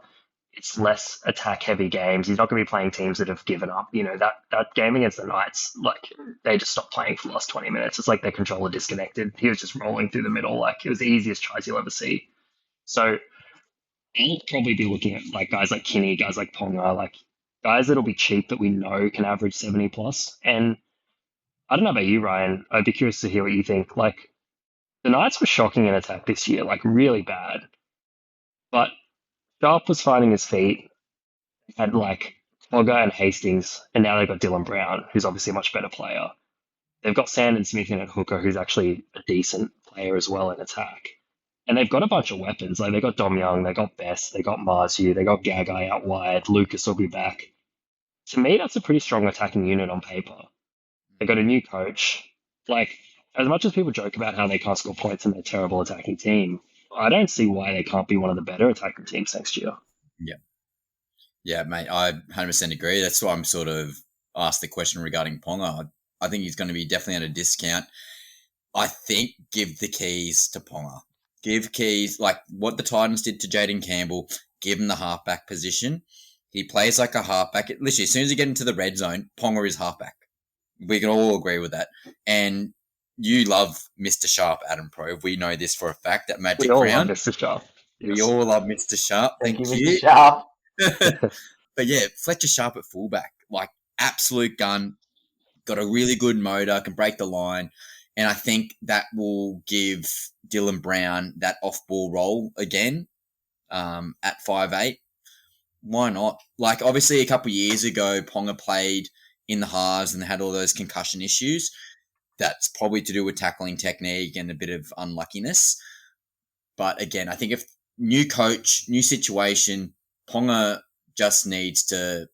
it's less attack heavy games. He's not going to be playing teams that have given up. You know, that game against the Knights, like, they just stopped playing for the last 20 minutes. It's like their controller disconnected. He was just rolling through the middle. Like, it was the easiest tries you'll ever see. So I'll probably be looking at like guys like Kinney, guys like Ponga, like guys that'll be cheap that we know can average 70 plus. And I don't know about you, Ryan. I'd be curious to hear what you think. Like, the Knights were shocking in attack this year, like really bad. But Sharp was finding his feet. Had like Clogger and Hastings, and now they've got Dylan Brown, who's obviously a much better player. They've got Sandon Smith in at hooker, who's actually a decent player as well in attack. And they've got a bunch of weapons. Like, they got Dom Young, they got Best, they got Marzu, they got Gagai out wide, Lucas will be back. To me, that's a pretty strong attacking unit on paper. They got a new coach. Like, as much as people joke about how they can't score points in their terrible attacking team, I don't see why they can't be one of the better attacking teams next year. Yeah, mate, I 100% agree. That's why I'm sort of asked the question regarding Ponga. I think he's going to be definitely at a discount. I think give the keys to Ponga. Give keys, like what the Titans did to Jaden Campbell, give him the halfback position. He plays like a halfback. Literally, as soon as you get into the red zone, Ponga is halfback. We can all agree with that. And you love Mr. Sharp, Adam Prove. We know this for a fact at Magic We all Round. love Mr. Sharp. We all love Mr. Sharp. Thank you. Mr. Sharp. But yeah, Fletcher Sharp at fullback, like absolute gun, got a really good motor, can break the line. And I think that will give Dylan Brown that off-ball role again at 5'8". Why not? Like, obviously, a couple of years ago, Ponga played in the halves and had all those concussion issues. That's probably to do with tackling technique and a bit of unluckiness. But again, I think if new coach, new situation, Ponga just needs to,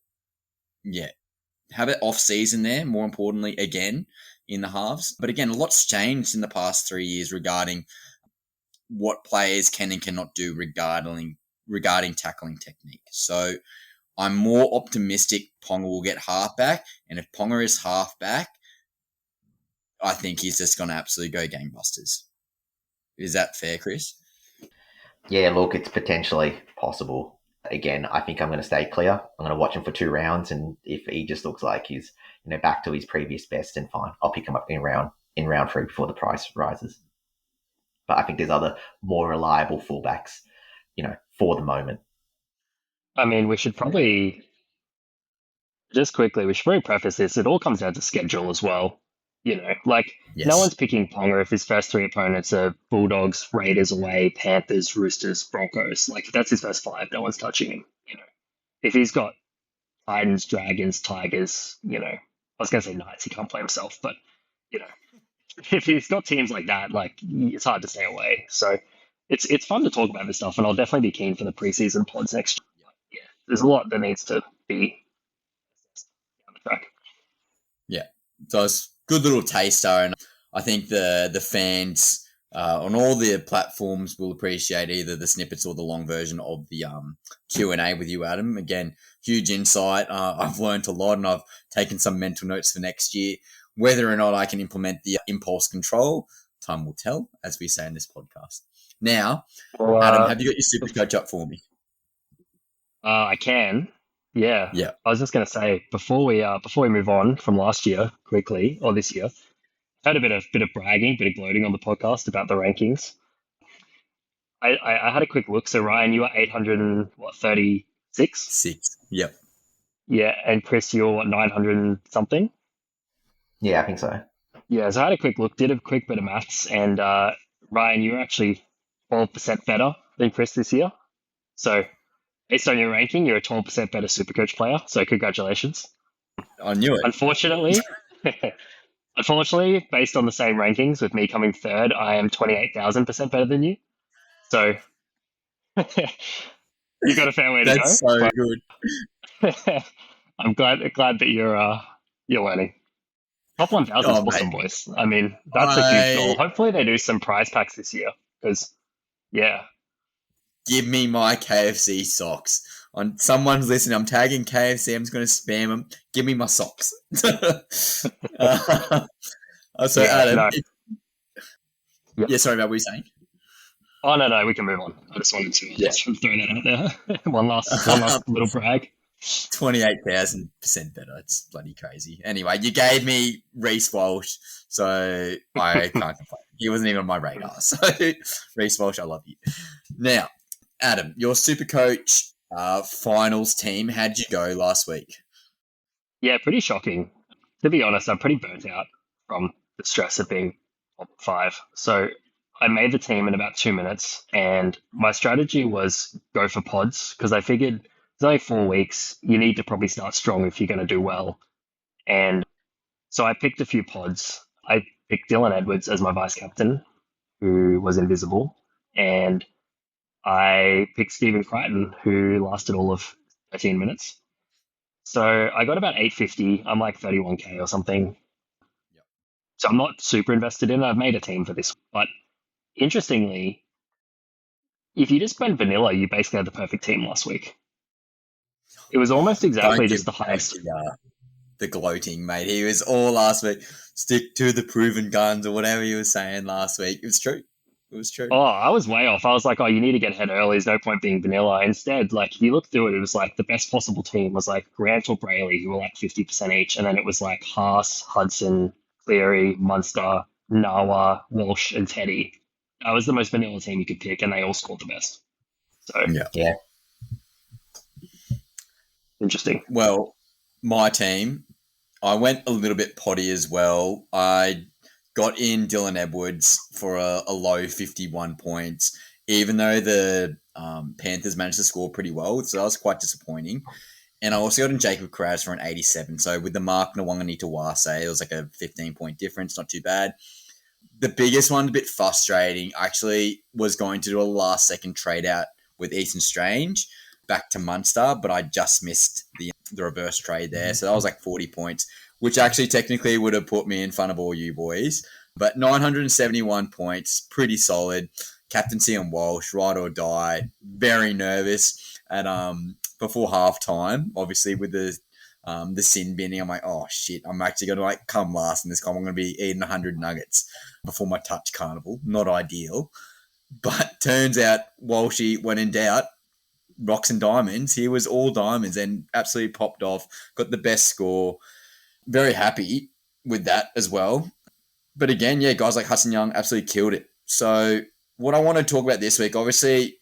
have an off-season there, more importantly, again, in the halves. But again, a lot's changed in the past 3 years regarding what players can and cannot do regarding tackling technique. So I'm more optimistic Ponga will get halfback. And if Ponga is halfback, I think he's just going to absolutely go gangbusters. Is that fair, Chris? Yeah, look, it's potentially possible. Again, I think I'm going to stay clear. I'm going to watch him for 2 rounds, and if he just looks like he's back to his previous best, then fine. I'll pick him up in round 3 before the price rises. But I think there's other more reliable fullbacks, for the moment. I mean, we should probably preface this. It all comes down to schedule as well. Yes. No one's picking Ponga if his first 3 opponents are Bulldogs, Raiders away, Panthers, Roosters, Broncos. Like, if that's his first 5, no one's touching him. If he's got Titans, Dragons, Tigers, I was going to say Knights, he can't play himself, but, if he's got teams like that, like, it's hard to stay away. So it's fun to talk about this stuff, and I'll definitely be keen for the preseason pods next year. Yeah, there's a lot that needs to be down the track. Yeah, so it's a good little taster, and I think the fans on all the platforms will appreciate either the snippets or the long version of the Q&A with you, Adam. Again, huge insight. I've learned a lot, and I've taken some mental notes for next year. Whether or not I can implement the impulse control, time will tell, as we say in this podcast. Now, Adam, have you got your SuperCoach up for me? I can. Yeah. Yeah. I was just going to say before we move on from last year quickly, or this year, I had a bit of bragging, bit of gloating on the podcast about the rankings. I had a quick look. So Ryan, you were 836? 6. Yep. Yeah, and Chris, you're what, 900 and something? Yeah, I think so. Yeah, so I had a quick look, did a quick bit of maths, and Ryan, you're actually 12% better than Chris this year. So based on your ranking, you're a 12% better Supercoach player. So congratulations. I knew it. Unfortunately, based on the same rankings, with me coming third, I am 28,000% better than you. So you got a fair way to go. That's so good. I'm glad that you're learning. Top 1,000 is awesome, boys. I mean, that's a huge goal. Hopefully they do some prize packs this year because, yeah. Give me my KFC socks. On someone's listening, I'm tagging KFC. I'm just going to spam them. Give me my socks. So Adam, no. Yeah, sorry about what you're saying. Oh no, we can move on. I just wanted to throw that out there. one last little brag. 28,000% better. It's bloody crazy. Anyway, you gave me Reece Walsh, so I can't complain. He wasn't even on my radar. So Reece Walsh, I love you. Now, Adam, your SuperCoach finals team, how'd you go last week? Yeah, pretty shocking. To be honest, I'm pretty burnt out from the stress of being top 5. So I made the team in about 2 minutes, and my strategy was go for pods because I figured it's only 4 weeks. You need to probably start strong if you're going to do well. And so I picked a few pods. I picked Dylan Edwards as my vice captain, who was invisible, and I picked Stephen Crichton, who lasted all of 13 minutes. So I got about 850. I'm like 31K or something. Yep. So I'm not super invested in it. I've made a team for this. But interestingly, if you just went vanilla, you basically had the perfect team last week. It was almost exactly just the highest. The gloating, mate. He was all last week. Stick to the proven guns or whatever he was saying last week. It was true. It was true. Oh, I was way off. I was like, you need to get ahead early. There's no point being vanilla. Instead, like, if you look through it, it was like the best possible team was like Grant or Brayley, who were like 50% each. And then it was like Haas, Hudson, Cleary, Munster, Nawa, Walsh, and Teddy. That was the most vanilla team you could pick, and they all scored the best. So, yeah. Interesting. Well, my team, I went a little bit potty as well. I got in Dylan Edwards for a low 51 points, even though the Panthers managed to score pretty well. So that was quite disappointing. And I also got in Jacob Krause for an 87. So with the Mark Nwangani to Wase, it was like a 15-point difference. Not too bad. The biggest one, a bit frustrating, actually was going to do a last-second trade out with Easton Strange back to Munster, but I just missed the reverse trade there. So that was like 40 points, which actually technically would have put me in front of all you boys. But 971 points, pretty solid. Captaincy on Walsh, ride or die. Very nervous at before halftime, obviously with the sin binning. I'm like, oh shit, I'm actually going to like come last in this comp. I'm going to be eating 100 nuggets before my touch carnival. Not ideal. But turns out Walshy, when in doubt, rocks and diamonds. He was all diamonds and absolutely popped off. Got the best score. Very happy with that as well. But again, yeah, guys like Hudson Young absolutely killed it. So what I want to talk about this week, obviously,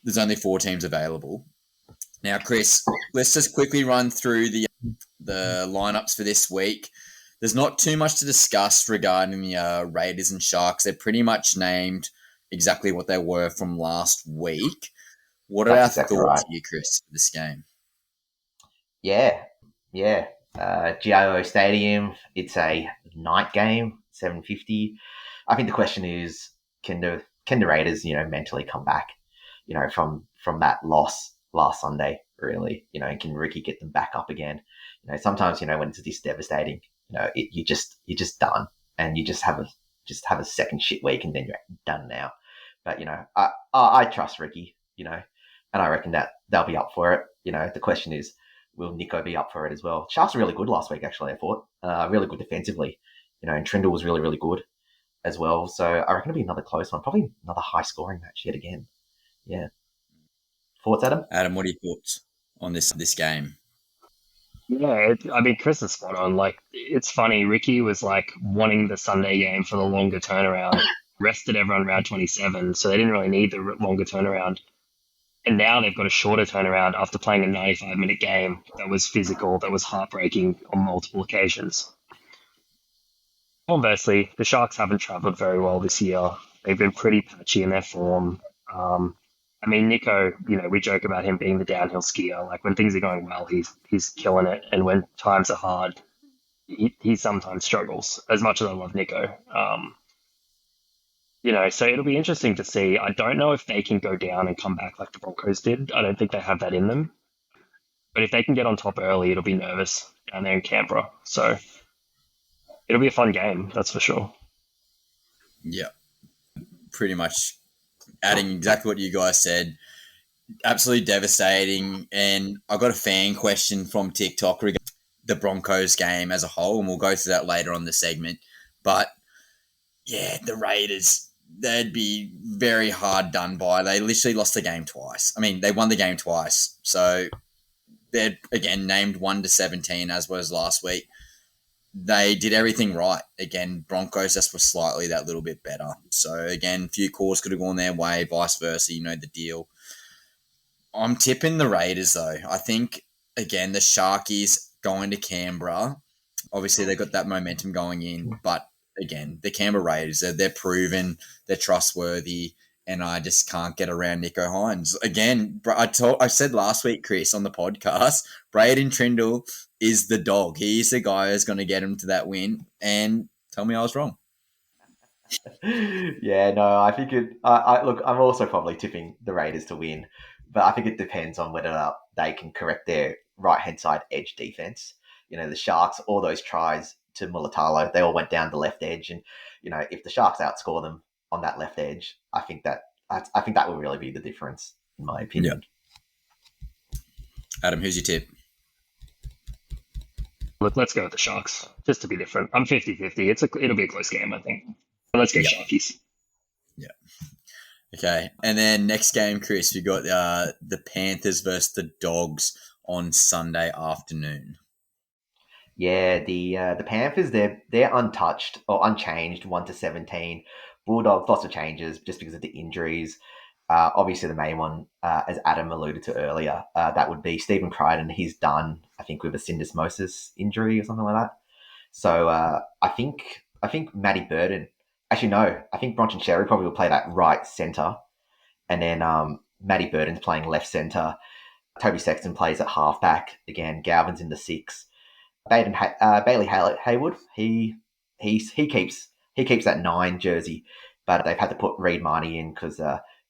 there's only 4 teams available. Now, Chris, let's just quickly run through the lineups for this week. There's not too much to discuss regarding the Raiders and Sharks. They're pretty much named exactly what they were from last week. What are our thoughts here, Chris, for this game? Yeah. GIO Stadium, it's a night game, 7:50. I think the question is, can the Raiders, mentally come back, from that loss last Sunday, really. And can Ricky get them back up again? Sometimes when it's this devastating, you're just done, and you just have a second shit week, and then you're done now. But I trust Ricky, and I reckon that they'll be up for it. The question is, will Nico be up for it as well? Sharks were really good last week, actually. I thought really good defensively, and Trindle was really, really good as well. So I reckon it'll be another close one, probably another high scoring match yet again. Yeah. Thoughts, Adam? Adam, what are your thoughts on this game? Yeah, Chris is spot on. Like, it's funny. Ricky was like wanting the Sunday game for the longer turnaround, rested everyone round 27, so they didn't really need the longer turnaround. And now they've got a shorter turnaround after playing a 95-minute game that was physical, that was heartbreaking on multiple occasions. Conversely, the Sharks haven't travelled very well this year. They've been pretty patchy in their form. Nico, we joke about him being the downhill skier. Like, when things are going well, he's killing it, and when times are hard, he sometimes struggles. As much as I love Nico, so it'll be interesting to see. I don't know if they can go down and come back like the Broncos did. I don't think they have that in them. But if they can get on top early, it'll be nervous down there in Canberra. So it'll be a fun game, that's for sure. Yeah, pretty much adding exactly what you guys said. Absolutely devastating. And I got a fan question from TikTok regarding the Broncos game as a whole, and we'll go through that later on the segment. But yeah, the Raiders, they'd be very hard done by. They literally lost the game twice. They won the game twice. So they're, again, named 1-17 as was last week. They did everything right. Again, Broncos just were slightly that little bit better. So, again, a few calls could have gone their way, vice versa. You know the deal. I'm tipping the Raiders, though. I think, again, the Sharkies going to Canberra. Obviously, they've got that momentum going in. But, again, the Canberra Raiders, they're proven, they're trustworthy, and I just can't get around Nico Hines. Again, I said last week, Chris, on the podcast, Braden Trindle is the dog. He's the guy who's going to get him to that win. And tell me I was wrong. Yeah, no, I think it. Look, I'm also probably tipping the Raiders to win, but I think it depends on whether they can correct their right-hand side edge defense. The Sharks, all those tries to Mulatalo, they all went down the left edge, and if the Sharks outscore them on that left edge, I think that will really be the difference, in my opinion. Yeah. Adam, who's your tip? Let's go with the Sharks, just to be different. I'm 50-50. It'll be a close game, I think. But let's go Sharkies. Yeah. Okay. And then next game, Chris, we got the Panthers versus the Dogs on Sunday afternoon. Yeah, the Panthers, they're untouched or unchanged, 1-17. Bulldogs, lots of changes just because of the injuries. Obviously, the main one, as Adam alluded to earlier, that would be Stephen Crichton. He's done, I think, with a syndesmosis injury or something like that. So I think Matty Burton. Actually, no. I think Bronson Xerri probably will play that right centre, and then Matty Burton's playing left centre. Toby Sexton plays at halfback again. Galvin's in the 6. Bailey Haywood. He keeps that 9 jersey, but they've had to put Reid Marnie in because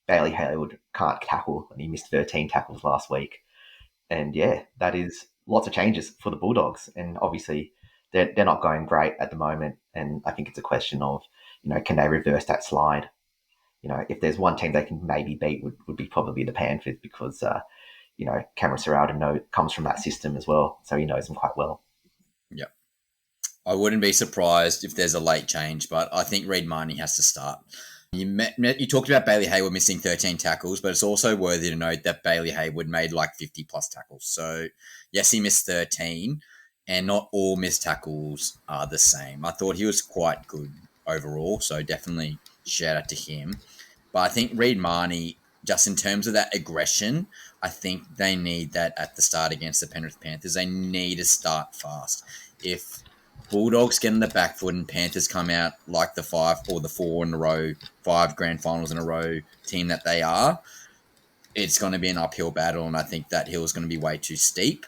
Bailey Haywood can't tackle, and he missed 13 tackles last week. And yeah, that is lots of changes for the Bulldogs, and obviously they're not going great at the moment. And I think it's a question of can they reverse that slide? If there's one team they can maybe beat would be probably the Panthers because Cameron Serraldo comes from that system as well, so he knows them quite well. Yeah. I wouldn't be surprised if there's a late change, but I think Reid Marnie has to start. You talked about Bailey Haywood missing 13 tackles, but it's also worthy to note that Bailey Haywood made like 50-plus tackles. So, yes, he missed 13, and not all missed tackles are the same. I thought he was quite good overall, so definitely shout out to him. But I think Reid Marnie, just in terms of that aggression, I think they need that at the start against the Penrith Panthers. They need to start fast. If Bulldogs get in the back foot and Panthers come out like the 5 or the 4 in a row, 5 grand finals in a row team that they are, it's going to be an uphill battle, and I think that hill is going to be way too steep.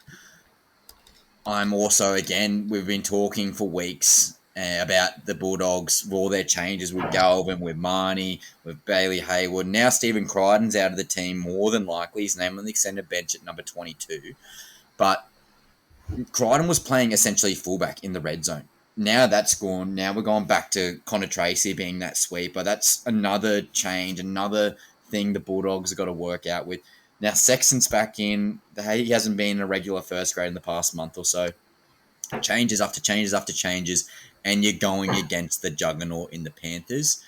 I'm also, again, we've been talking for weeks about the Bulldogs, all their changes with Galvin, with Marnie, with Bailey Hayward. Now Stephen Crichton's out of the team more than likely. His name on the extended bench at number 22. But Crichton was playing essentially fullback in the red zone. Now that's gone. Now we're going back to Connor Tracey being that sweeper. That's another change, another thing the Bulldogs have got to work out with. Now Sexton's back in. He hasn't been a regular first grade in the past month or so. Changes after changes after changes, and you're going against the juggernaut in the Panthers.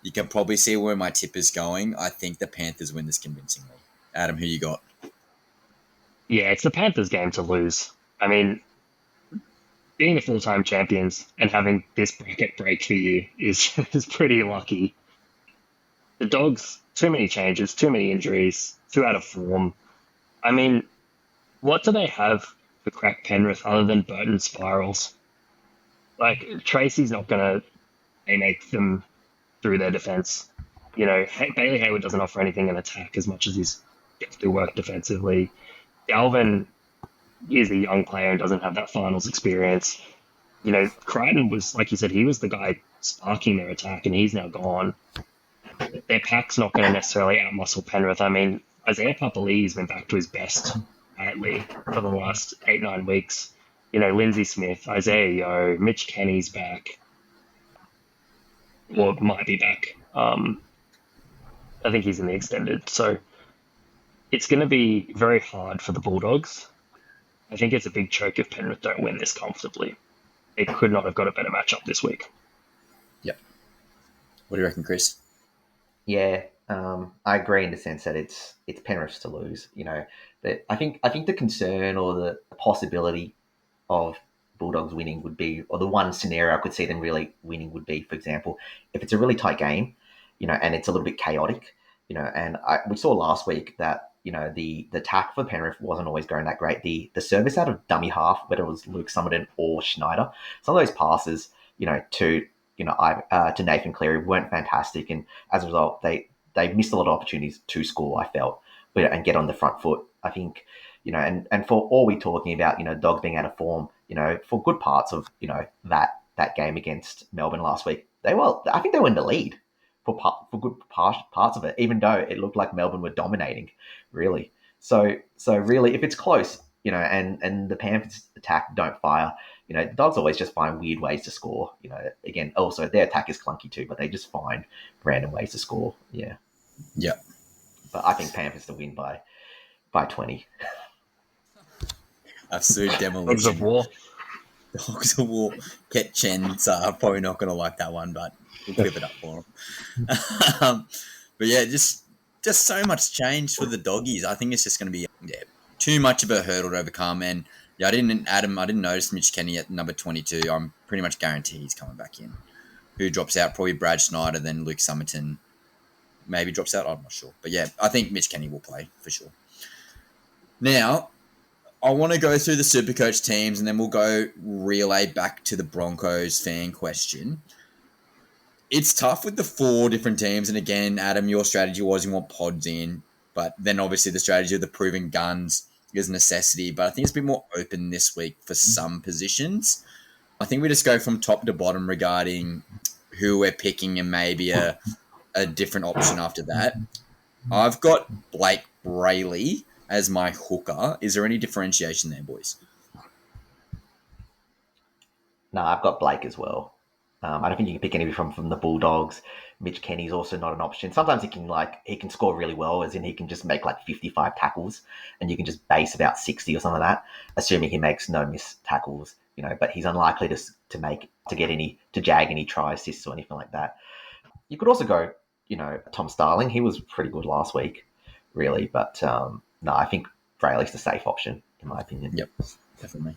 You can probably see where my tip is going. I think the Panthers win this convincingly. Adam, who you got? Yeah, it's the Panthers' game to lose. I mean, being the full-time champions and having this bracket break for you is pretty lucky. The Dogs, too many changes, too many injuries, too out of form. I mean, what do they have for crack Penrith other than Burton spirals? Like, Tracey's not going to make them through their defence. You know, Bailey Hayward doesn't offer anything in attack as much as he's gets to work defensively. Galvin is a young player and doesn't have that finals experience. You know, Crichton was, like you said, he was the guy sparking their attack, and he's now gone. Their pack's not going to necessarily outmuscle Penrith. I mean, Isaiah Papali'i's been back to his best, apparently, for the last 8-9 weeks. You know, Lindsay Smith, Isaiah Yeo, Mitch Kenny's back, or might be back. I think he's in the extended. So it's going to be very hard for the Bulldogs. I think it's a big choke if Penrith don't win this comfortably. They could not have got a better matchup this week. Yep. What do you reckon, Chris? Yeah, I agree in the sense that it's Penrith to lose. You know, but I think the concern or the possibility of Bulldogs winning would be, or the one scenario I could see them really winning would be, for example, if it's a really tight game, you know, and it's a little bit chaotic, you know, and we saw last week that, you know, the attack for Penrith wasn't always going that great. The service out of dummy half, whether it was Luke Summerton or Schneider, some of those passes, you know, to Nathan Cleary weren't fantastic, and as a result, they missed a lot of opportunities to score, I felt, and get on the front foot. I think, you know, and for all we're talking about, you know, Dogs being out of form, you know, for good parts of, you know, that game against Melbourne last week, I think they were in the lead for good parts of it, even though it looked like Melbourne were dominating, really. So really, if it's close, you know, and the Panthers attack don't fire, you know, the Dogs always just find weird ways to score. You know, again, also their attack is clunky too, but they just find random ways to score. Yeah. Yep. But I think Panthers to win by 20. Absolute demolition. Dogs of War. Dogs of War. Ket Chen's probably not going to like that one, but we'll clip it up for him. But yeah, just so much change for the Doggies. I think it's just going to be too much of a hurdle to overcome. And yeah, I didn't notice Mitch Kenny at number 22. I'm pretty much guaranteed he's coming back in. Who drops out? Probably Brad Schneider, then Luke Summerton. Maybe drops out. I'm not sure. But yeah, I think Mitch Kenny will play for sure. Now, I want to go through the Supercoach teams, and then we'll go relay back to the Broncos fan question. It's tough with the 4 different teams. And again, Adam, your strategy was you want pods in, but then obviously the strategy of the proven guns is a necessity. But I think it's a bit more open this week for some positions. I think we just go from top to bottom regarding who we're picking and maybe a different option after that. I've got Blake Brayley as my hooker. Is there any differentiation there, boys? No, I've got Blake as well. I don't think you can pick anybody from the Bulldogs. Mitch Kenny's also not an option. Sometimes he can score really well, as in he can just make like 55 tackles, and you can just base about 60 or something like that, assuming he makes no missed tackles. You know, but he's unlikely to jag any try assists or anything like that. You could also go, you know, Tom Starling. He was pretty good last week, really. But no, I think Brayley's the safe option in my opinion. Yep, definitely.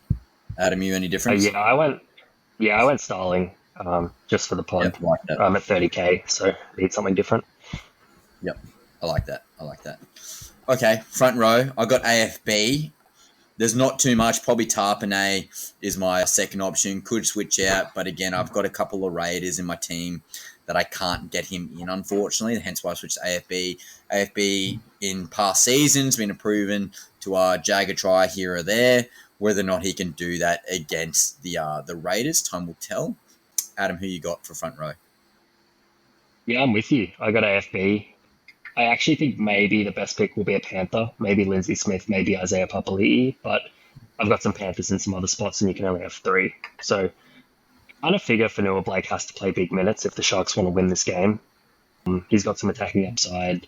Adam, you any difference? I went Starling. Just for the pod. Yep, like that. I'm at 30k, so need something different. Yep, I like that. Okay, front row. I got AFB. There's not too much. Probably Tarpanay is my second option. Could switch out, but again, I've got a couple of Raiders in my team that I can't get him in, unfortunately. Hence why I switched to AFB. AFB in past seasons been proven to jag a try here or there. Whether or not he can do that against the Raiders, time will tell. Adam, who you got for front row? Yeah, I'm with you. I got AFB. I actually think maybe the best pick will be a Panther, maybe Lindsay Smith, maybe Isaiah Papali'i, but I've got some Panthers in some other spots, and you can only have 3. So I kind of figure Fanua Blake has to play big minutes if the Sharks want to win this game. He's got some attacking upside.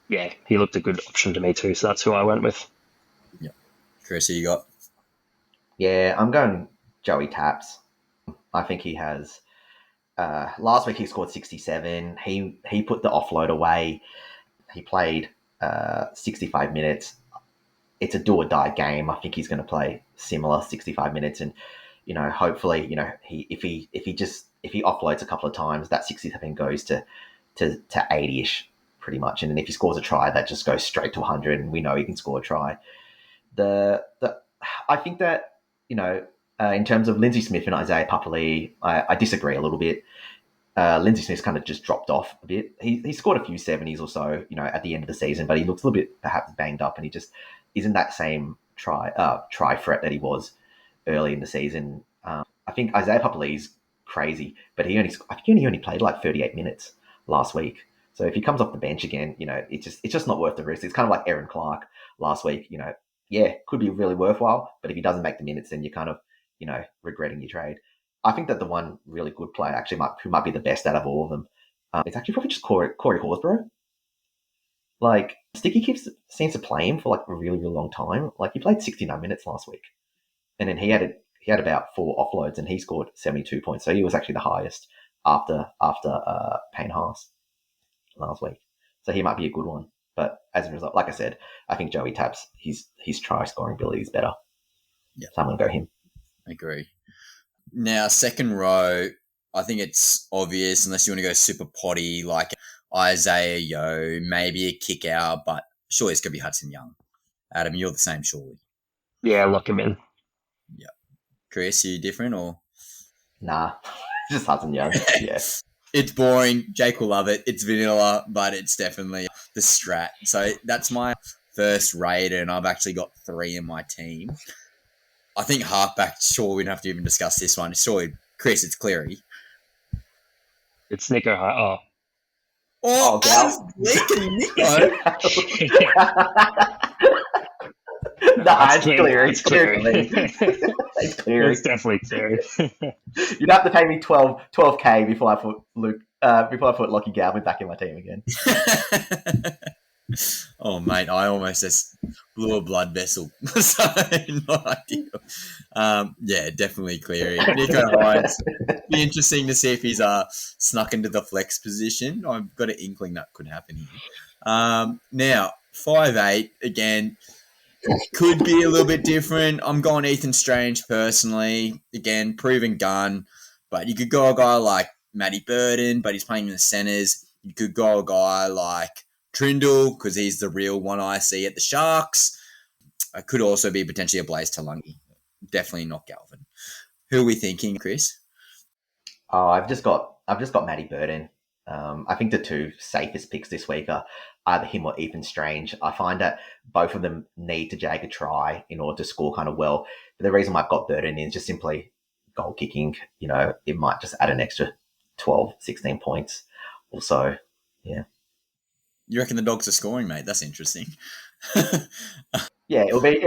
Yeah, he looked a good option to me too, so that's who I went with. Yeah. Chris, who you got? Yeah, I'm going Joey Taps. I think he has. Last week he scored 67. He put the offload away. He played 65 minutes. It's a do or die game. I think he's going to play similar 65 minutes, and hopefully, if he offloads a couple of times, that 67 goes to 80ish pretty much, and then if he scores a try, that just goes straight to 100, and we know he can score a try. I think that in terms of Lindsay Smith and Isaiah Papali'i, I disagree a little bit. Lindsay Smith's kind of just dropped off a bit. He scored a few 70s or so, at the end of the season, but he looks a little bit perhaps banged up, and he just isn't that same try threat that he was early in the season. I think Isaiah Papali'i's crazy, but I think he only played like 38 minutes last week. So if he comes off the bench again, it's just not worth the risk. It's kind of like Aaron Clark last week. Could be really worthwhile, but if he doesn't make the minutes, then you're kind of regretting your trade. I think that the one really good player actually who might be the best out of all of them, it's actually probably just Corey Horsburgh. Like, Sticky seems to play him for like a really, really long time. Like, he played 69 minutes last week, and then he had about 4 offloads, and he scored 72 points. So he was actually the highest after Payne Haas last week. So he might be a good one. But as a result, like I said, I think Joey Taps, his try scoring ability is better. Yeah, so I'm going to go him. I agree. Now, second row, I think it's obvious, unless you want to go super potty, like Isaiah Yeo, maybe a Kikau, but surely it's going to be Hudson Young. Adam, you're the same, surely. Yeah, lock him in. Yeah. Chris, are you different or? Nah, just Hudson Young. Yeah. It's boring. Jake will love it. It's vanilla, but it's definitely the strat. So that's my first raider, and I've actually got 3 in my team. I think halfback, sure, we don't have to even discuss this one. Surely, Chris, it's Cleary. It's Nico. Oh, Adam's leaking Nico. It's Cleary. It's Cleary. It's Cleary. It's definitely Cleary. You'd have to pay me $12K before I put Lockie Galvin back in my team again. Oh, mate, I almost just blew a blood vessel. So, not ideal. Yeah, definitely Cleary. Nico Hynes. Be interesting to see if he's snuck into the flex position. I've got an inkling that could happen here. Now, 5'8", again, could be a little bit different. I'm going Ethan Strange personally. Again, proven gun. But you could go a guy like Matty Burton, but he's playing in the centres. You could go a guy like Trindle, because he's the real one I see at the Sharks. It could also be potentially a Blaze Talungi. Definitely not Galvin. Who are we thinking, Chris? Oh, I've just got Matty Burton. I think the 2 safest picks this week are either him or Ethan Strange. I find that both of them need to jag a try in order to score kind of well. But the reason I've got Burton is just simply goal kicking. It might just add an extra 12, 16 points or so. Yeah. You reckon the Dogs are scoring, mate? That's interesting. Yeah, it'll be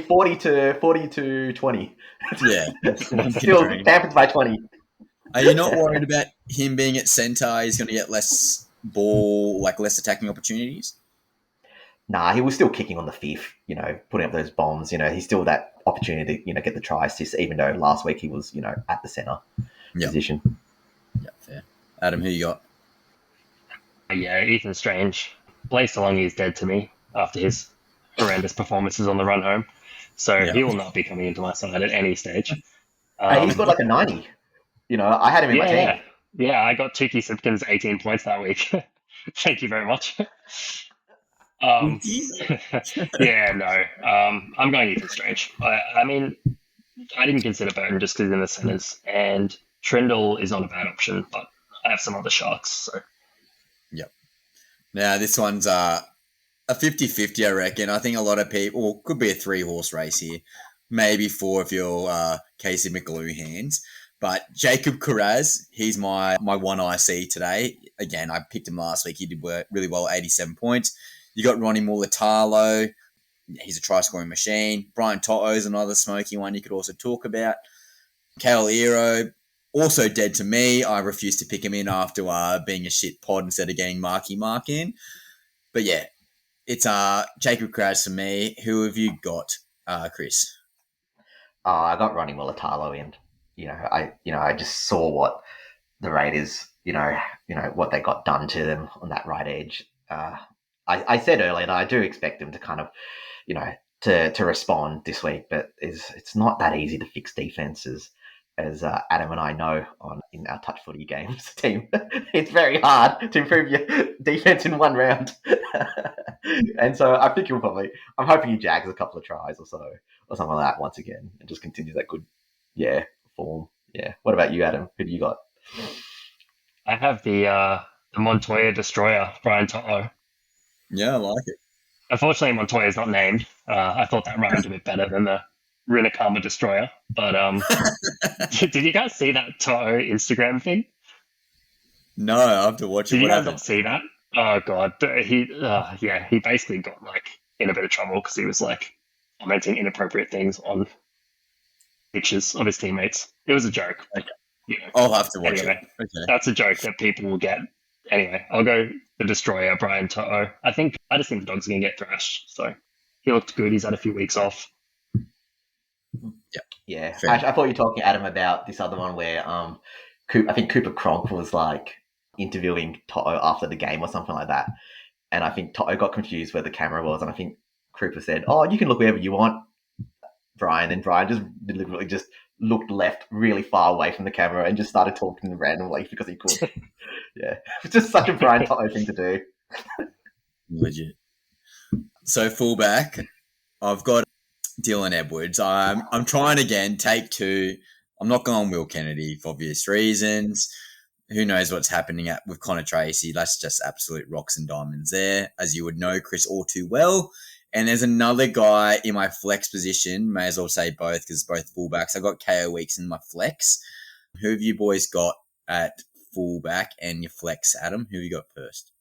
40 to 20. Yeah. Still Panthers by 20. Are you not worried about him being at centre? He's going to get less ball, like less attacking opportunities? Nah, he was still kicking on the fifth, putting up those bombs. He's still that opportunity to, get the try assist, even though last week he was, at the centre position. Yeah, fair. Adam, who you got? Yeah, Ethan Strange. Blaze Talungi is dead to me after his horrendous performances on the run home. So he will not be coming into my side at any stage. He's got like a 90. I had him in my team. Yeah, I got Tuki Simpkins 18 points that week. Thank you very much. I'm going Ethan Strange. I mean, I didn't consider Burton just because he's in the centres, and Trindle is not a bad option, but I have some other Sharks. So. Yep. Now, this one's a 50-50, I reckon. I think a lot of people, could be a 3-horse race here. Maybe 4 if you're Casey McAloo hands. But Jacob Carraz, he's my one IC today. Again, I picked him last week. He did really well, 87 points. You got Ronnie Mulatalo. He's a try-scoring machine. Brian To'o's another smoky one you could also talk about. Kale Ero, also dead to me. I refused to pick him in after being a shit pod instead of getting Marky Mark in. But yeah, it's Jacob Carraz for me. Who have you got, Chris? I got Ronnie Mulatalo in. I just saw what the Raiders, what they got done to them on that right edge. I said earlier that I do expect them to kind of, to respond this week, but it's not that easy to fix defenses, as Adam and I know in our touch footy games team. It's very hard to improve your defense in one round. And so I think I'm hoping he jags a couple of tries or so, or something like that once again, and just continue that good, form. Yeah. What about you, Adam? Who do you got? I have the Montoya Destroyer, Brian To'o. Yeah, I like it. Unfortunately, Montoya is not named. I thought that rhymed a bit better than the Rinakama Destroyer. But did you guys see that To'o Instagram thing? No, I have to watch it. Did you guys not see that? Oh god, he basically got in a bit of trouble because he was commenting inappropriate things on pictures of his teammates. It was a joke. Okay. I'll have to watch it. Okay. That's a joke that people will get. Anyway, I'll go the Destroyer, Brian To'o. I just think the Dogs are going to get thrashed. So he looked good. He's had a few weeks off. Yeah. Actually, I thought you were talking, Adam, about this other one where I think Cooper Cronk was interviewing To'o after the game or something like that. And I think To'o got confused where the camera was. And I think Cooper said, "Oh, you can look wherever you want, Brian." And Brian just deliberately just looked left really far away from the camera and just started talking randomly because he could. Yeah. It's just such a Brian To'o thing to do. Legit. So fullback, I've got Dylan Edwards. I'm trying again, take two. I'm not going Will Kennedy for obvious reasons. Who knows what's happening with Connor Tracey? That's just absolute rocks and diamonds there, as you would know, Chris, all too well. And there's another guy in my flex position. May as well say both because both fullbacks. I got KO Weeks in my flex. Who have you boys got at fullback and your flex, Adam? Who have you got first?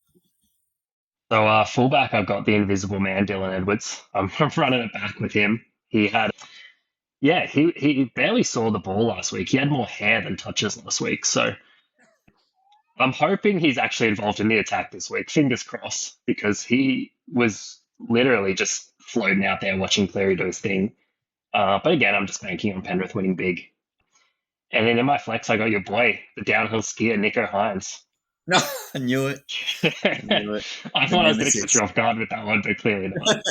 So fullback, I've got the invisible man, Dylan Edwards. I'm running it back with him. He barely saw the ball last week. He had more hair than touches last week. So I'm hoping he's actually involved in the attack this week. Fingers crossed, because he was literally just floating out there watching Cleary do his thing. But again, I'm just banking on Penrith winning big. And then in my flex, I got your boy, the downhill skier, Nicho Hynes. No, I knew it. I thought I was going to catch you off guard with that one, but clearly not.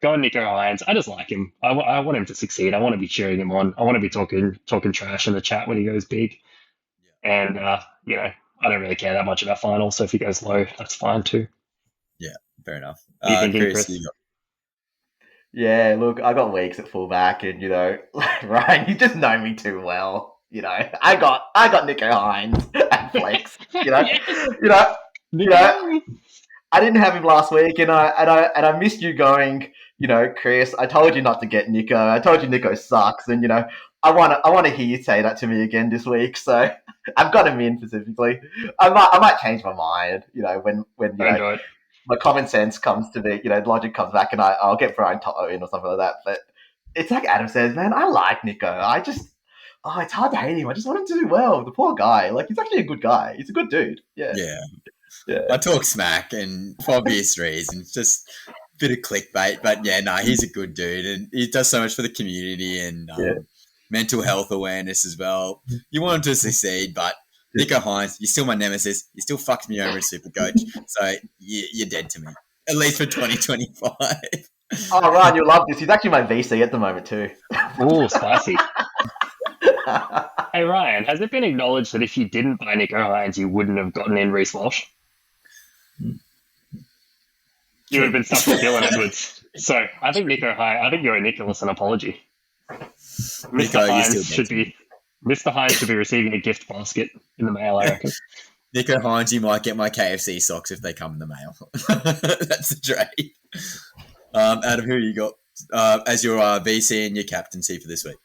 Go on Nicho Hynes. I just like him. I want him to succeed. I want to be cheering him on. I want to be talking trash in the chat when he goes big. Yeah. And, I don't really care that much about finals, so if he goes low, that's fine too. Yeah, fair enough. What are you thinking, Chris? Yeah, look, I got Weeks at fullback, and Ryan, you just know me too well. I got Nicho Hynes at flex. I didn't have him last week, and I missed you going. Chris, I told you not to get Nicho. I told you Nicho sucks, and I want to hear you say that to me again this week. So I've got him in specifically. I might change my mind. When my common sense comes to me, logic comes back, and I'll get Brian To'o in or something like that. But it's like Adam says, man, I like Nicho. It's hard to hate him. I just want him to do well. The poor guy. He's actually a good guy. He's a good dude. Yeah. Yeah. I talk smack, and for obvious reasons, just a bit of clickbait. But he's a good dude, and he does so much for the community and mental health awareness as well. You want him to succeed, but Nicho Hynes, you're still my nemesis. You still fucked me over in SuperCoach, so you're dead to me. At least for 2025. Oh, Ryan, you'll love this. He's actually my VC at the moment too. Ooh, spicy. Hey, Ryan, has it been acknowledged that if you didn't buy Nicho Hynes, you wouldn't have gotten in Reece Walsh? You would have been stuck with Dylan Edwards. So I think I think you're a Nicholas an apology. Mr. Hynes should be receiving a gift basket in the mail, I reckon. Nicho Hynes, you might get my KFC socks if they come in the mail. That's the trade. Adam, who you got as your VC and your captaincy for this week?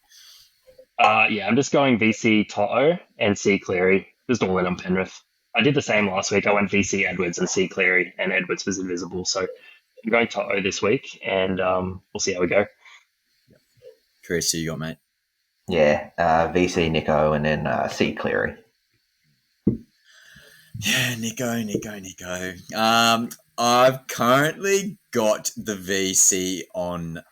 Yeah, I'm just going VC Toto and C Cleary. Just all in on Penrith. I did the same last week. I went VC Edwards and C Cleary, and Edwards was invisible. So I'm going Toto this week, and we'll see how we go. Chris, who you got, mate? Yeah, VC Nico and then C Cleary. Yeah, Nico. I've currently got the VC on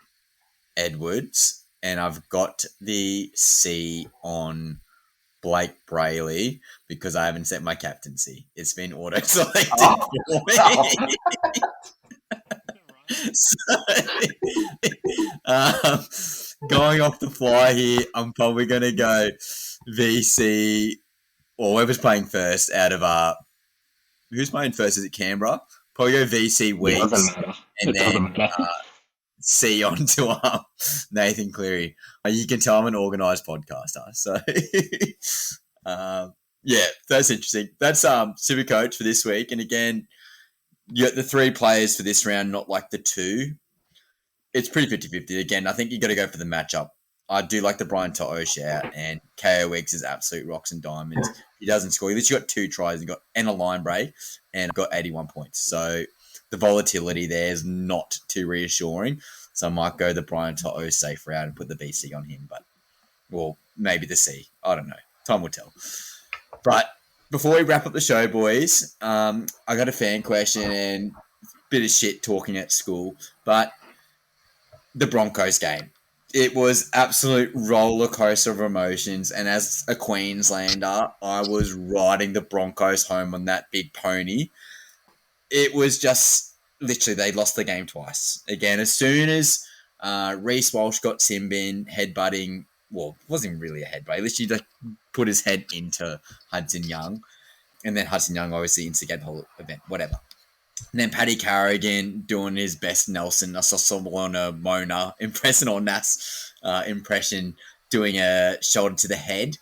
Edwards, and I've got the C on Blake Brayley because I haven't set my captaincy. It's been auto-selected for me. So, going off the fly here, I'm probably going to go VC, or whoever's playing first out of who's playing first? Is it Canberra? Probably go VC Weeks. It doesn't matter. And then C on to Nathan Cleary. You can tell I'm an organised podcaster. So, yeah, that's interesting. That's SuperCoach for this week. And again, you got the 3 players for this round, not like the 2. It's pretty 50-50. Again, I think you got to go for the matchup. I do like the Brian Toto shout, and KO Weeks is absolute rocks and diamonds. He doesn't score. He literally got 2 tries and a line break, and got 81 points. So the volatility there is not too reassuring. So I might go the Brian Toto safe route and put the BC on him, well, maybe the C. I don't know. Time will tell. But before we wrap up the show, boys, I got a fan question and a bit of shit talking at school, but the Broncos game. It was absolute roller coaster of emotions, and as a Queenslander, I was riding the Broncos home on that big pony. It was just literally they lost the game twice. Again, as soon as Reece Walsh got sin bin headbutting, well, it wasn't really a headbutt. He literally put his head into Hudson Young, and then Hudson Young obviously instigated the whole event, whatever. And then Paddy Carrigan doing his best Nelson Asasolona Mona impression or Nas impression, doing a shoulder to the head.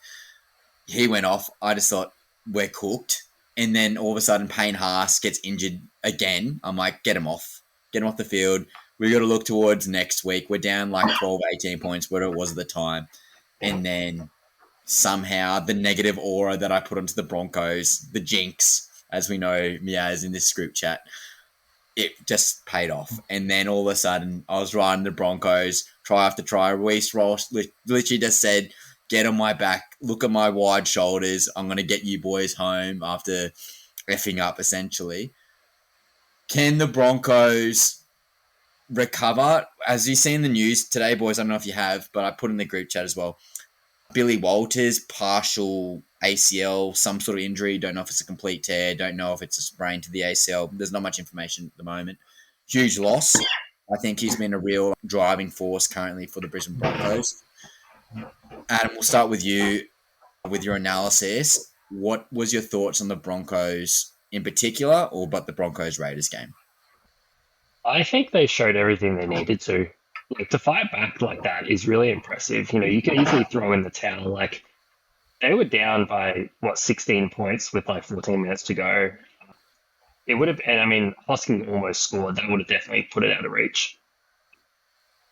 He went off. I just thought, we're cooked. And then all of a sudden, Payne Haas gets injured again. I'm like, get him off. Get him off the field. We got to look towards next week. We're down like 12, 18 points, whatever it was at the time. And then somehow the negative aura that I put onto the Broncos, the jinx, as we know Miaz in this group chat, it just paid off. And then all of a sudden, I was riding the Broncos, try after try. Reece Walsh literally just said, get on my back, look at my wide shoulders. I'm going to get you boys home after effing up, essentially. Can the Broncos recover? As you see in the news today, boys, I don't know if you have, but I put in the group chat as well. Billy Walters, partial ACL, some sort of injury. Don't know if it's a complete tear. Don't know if it's a sprain to the ACL. There's not much information at the moment. Huge loss. I think he's been a real driving force currently for the Brisbane Broncos. Adam, we'll start with you with your analysis. What was your thoughts on the Broncos in particular, but the Broncos-Raiders game? I think they showed everything they needed to. Like, to fight back like that is really impressive. You can easily throw in the towel. Like, they were down by 16 points with like 14 minutes to go. It would have, and I mean, Hosking almost scored. That would have definitely put it out of reach.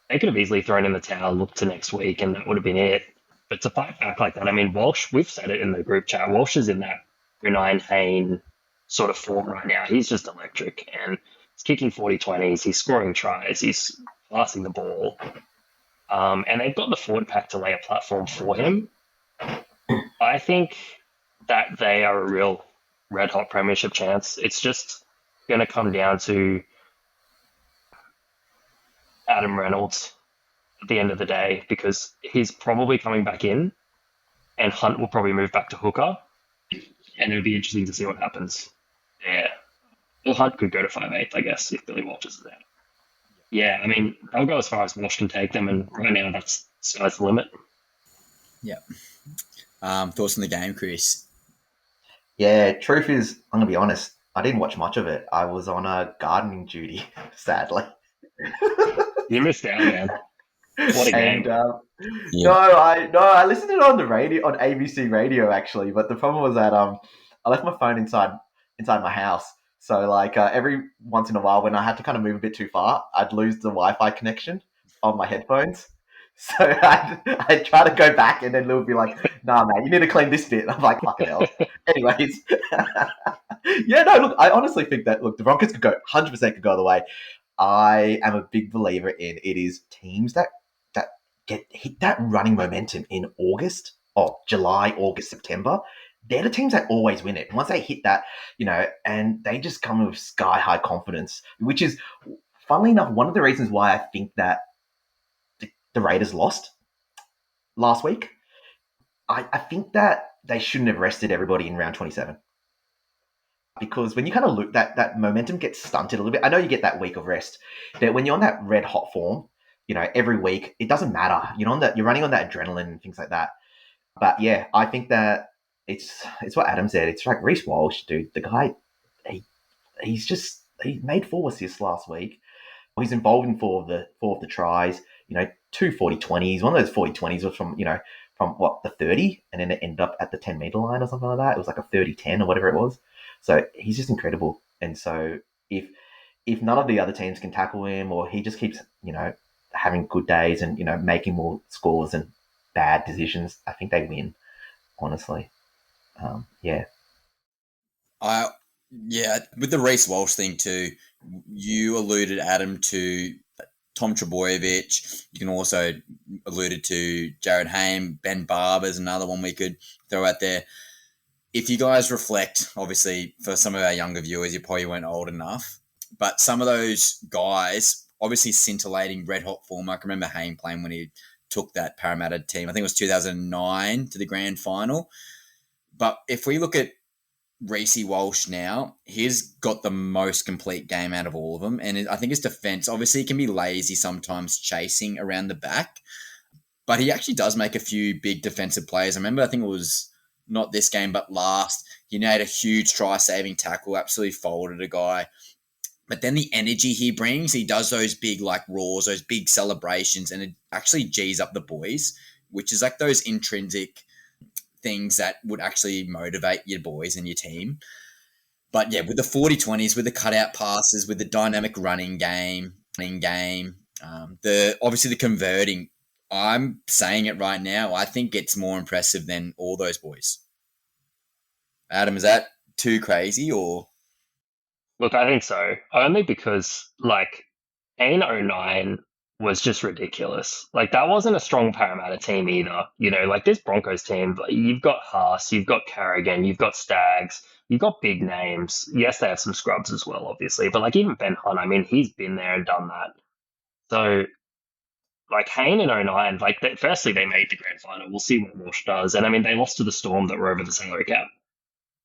They could have easily thrown in the towel, looked to next week, and that would have been it. But to fight back like that, I mean, Walsh, we've said it in the group chat, Walsh is in that Brunei Hayne sort of form right now. He's just electric, and he's kicking 40-20s, he's scoring tries, he's passing the ball. And they've got the forward pack to lay a platform for him. I think that they are a real red-hot premiership chance. It's just going to come down to Adam Reynolds at the end of the day, because he's probably coming back in, and Hunt will probably move back to hooker, and it'll be interesting to see what happens. Yeah. Well, Hunt could go to 5'8", I guess, if Billy Walters is there. Yeah, I mean, they'll go as far as Walsh can take them, and right now that's sky's the limit. Yeah. Thoughts on the game, Chris? Yeah, truth is, I'm going to be honest, I didn't watch much of it. I was on a gardening duty, sadly. You missed out, man. What a game. No, I listened to it on the radio, on ABC radio, actually, but the problem was that I left my phone inside my house. So, like, every once in a while when I had to kind of move a bit too far, I'd lose the Wi-Fi connection on my headphones. So I try to go back, and then Lou would be like, "Nah, man, you need to clean this bit." I'm like, "Fucking hell." Anyways, yeah, no, look, I honestly think that the Broncos could go 100% could go the way. I am a big believer in it is teams that get hit that running momentum in August, July, August, September. They're the teams that always win it. Once they hit that, and they just come with sky high confidence, which is, funnily enough, one of the reasons why I think that the Raiders lost last week. I think that they shouldn't have rested everybody in round 27. Because when you kind of look, that momentum gets stunted a little bit. I know you get that week of rest, but when you're on that red hot form, every week, it doesn't matter. You're running on that adrenaline and things like that. But yeah, I think that it's what Adam said. It's like Reece Walsh, dude. The guy, he made 4 assists last week. He's involved in four of the tries. 2 40-20s. One of those 40-20s was from what, the 30, and then it ended up at the 10-meter line or something like that. It was like a 30-10 or whatever it was. So he's just incredible. And so if none of the other teams can tackle him, or he just keeps having good days and making more scores and bad decisions, I think they win. Honestly, yeah. With the Reece Walsh thing too, you alluded, Adam, to Tom Trebojevic. You can also alluded to Jared Hayne, Ben Barber's another one we could throw out there. If you guys reflect, obviously, for some of our younger viewers, you probably weren't old enough, but some of those guys, obviously scintillating red-hot form. I can remember Hayne playing when he took that Parramatta team. I think it was 2009 to the grand final. But if we look at Reece Walsh now, he's got the most complete game out of all of them. And I think his defense, obviously, he can be lazy sometimes chasing around the back, but he actually does make a few big defensive plays. I remember, I think it was not this game, but last, he made a huge try-saving tackle, absolutely folded a guy. But then the energy he brings, he does those big roars, those big celebrations, and it actually G's up the boys, which is like those intrinsic things that would actually motivate your boys and your team. But yeah, with the 40-20s, with the cutout passes, with the dynamic running game, obviously the converting, I'm saying it right now, I think it's more impressive than all those boys. Adam, is that too crazy or? Look, I think so. Only because Payne 09 was just ridiculous. That wasn't a strong Parramatta team either. This Broncos team, you've got Haas, you've got Carrigan, you've got Stags, you've got big names. Yes, they have some scrubs as well, obviously, but even Ben Hunt, he's been there and done that. So, Hayne in 09, firstly, they made the grand final. We'll see what Walsh does. And, they lost to the Storm that were over the salary cap,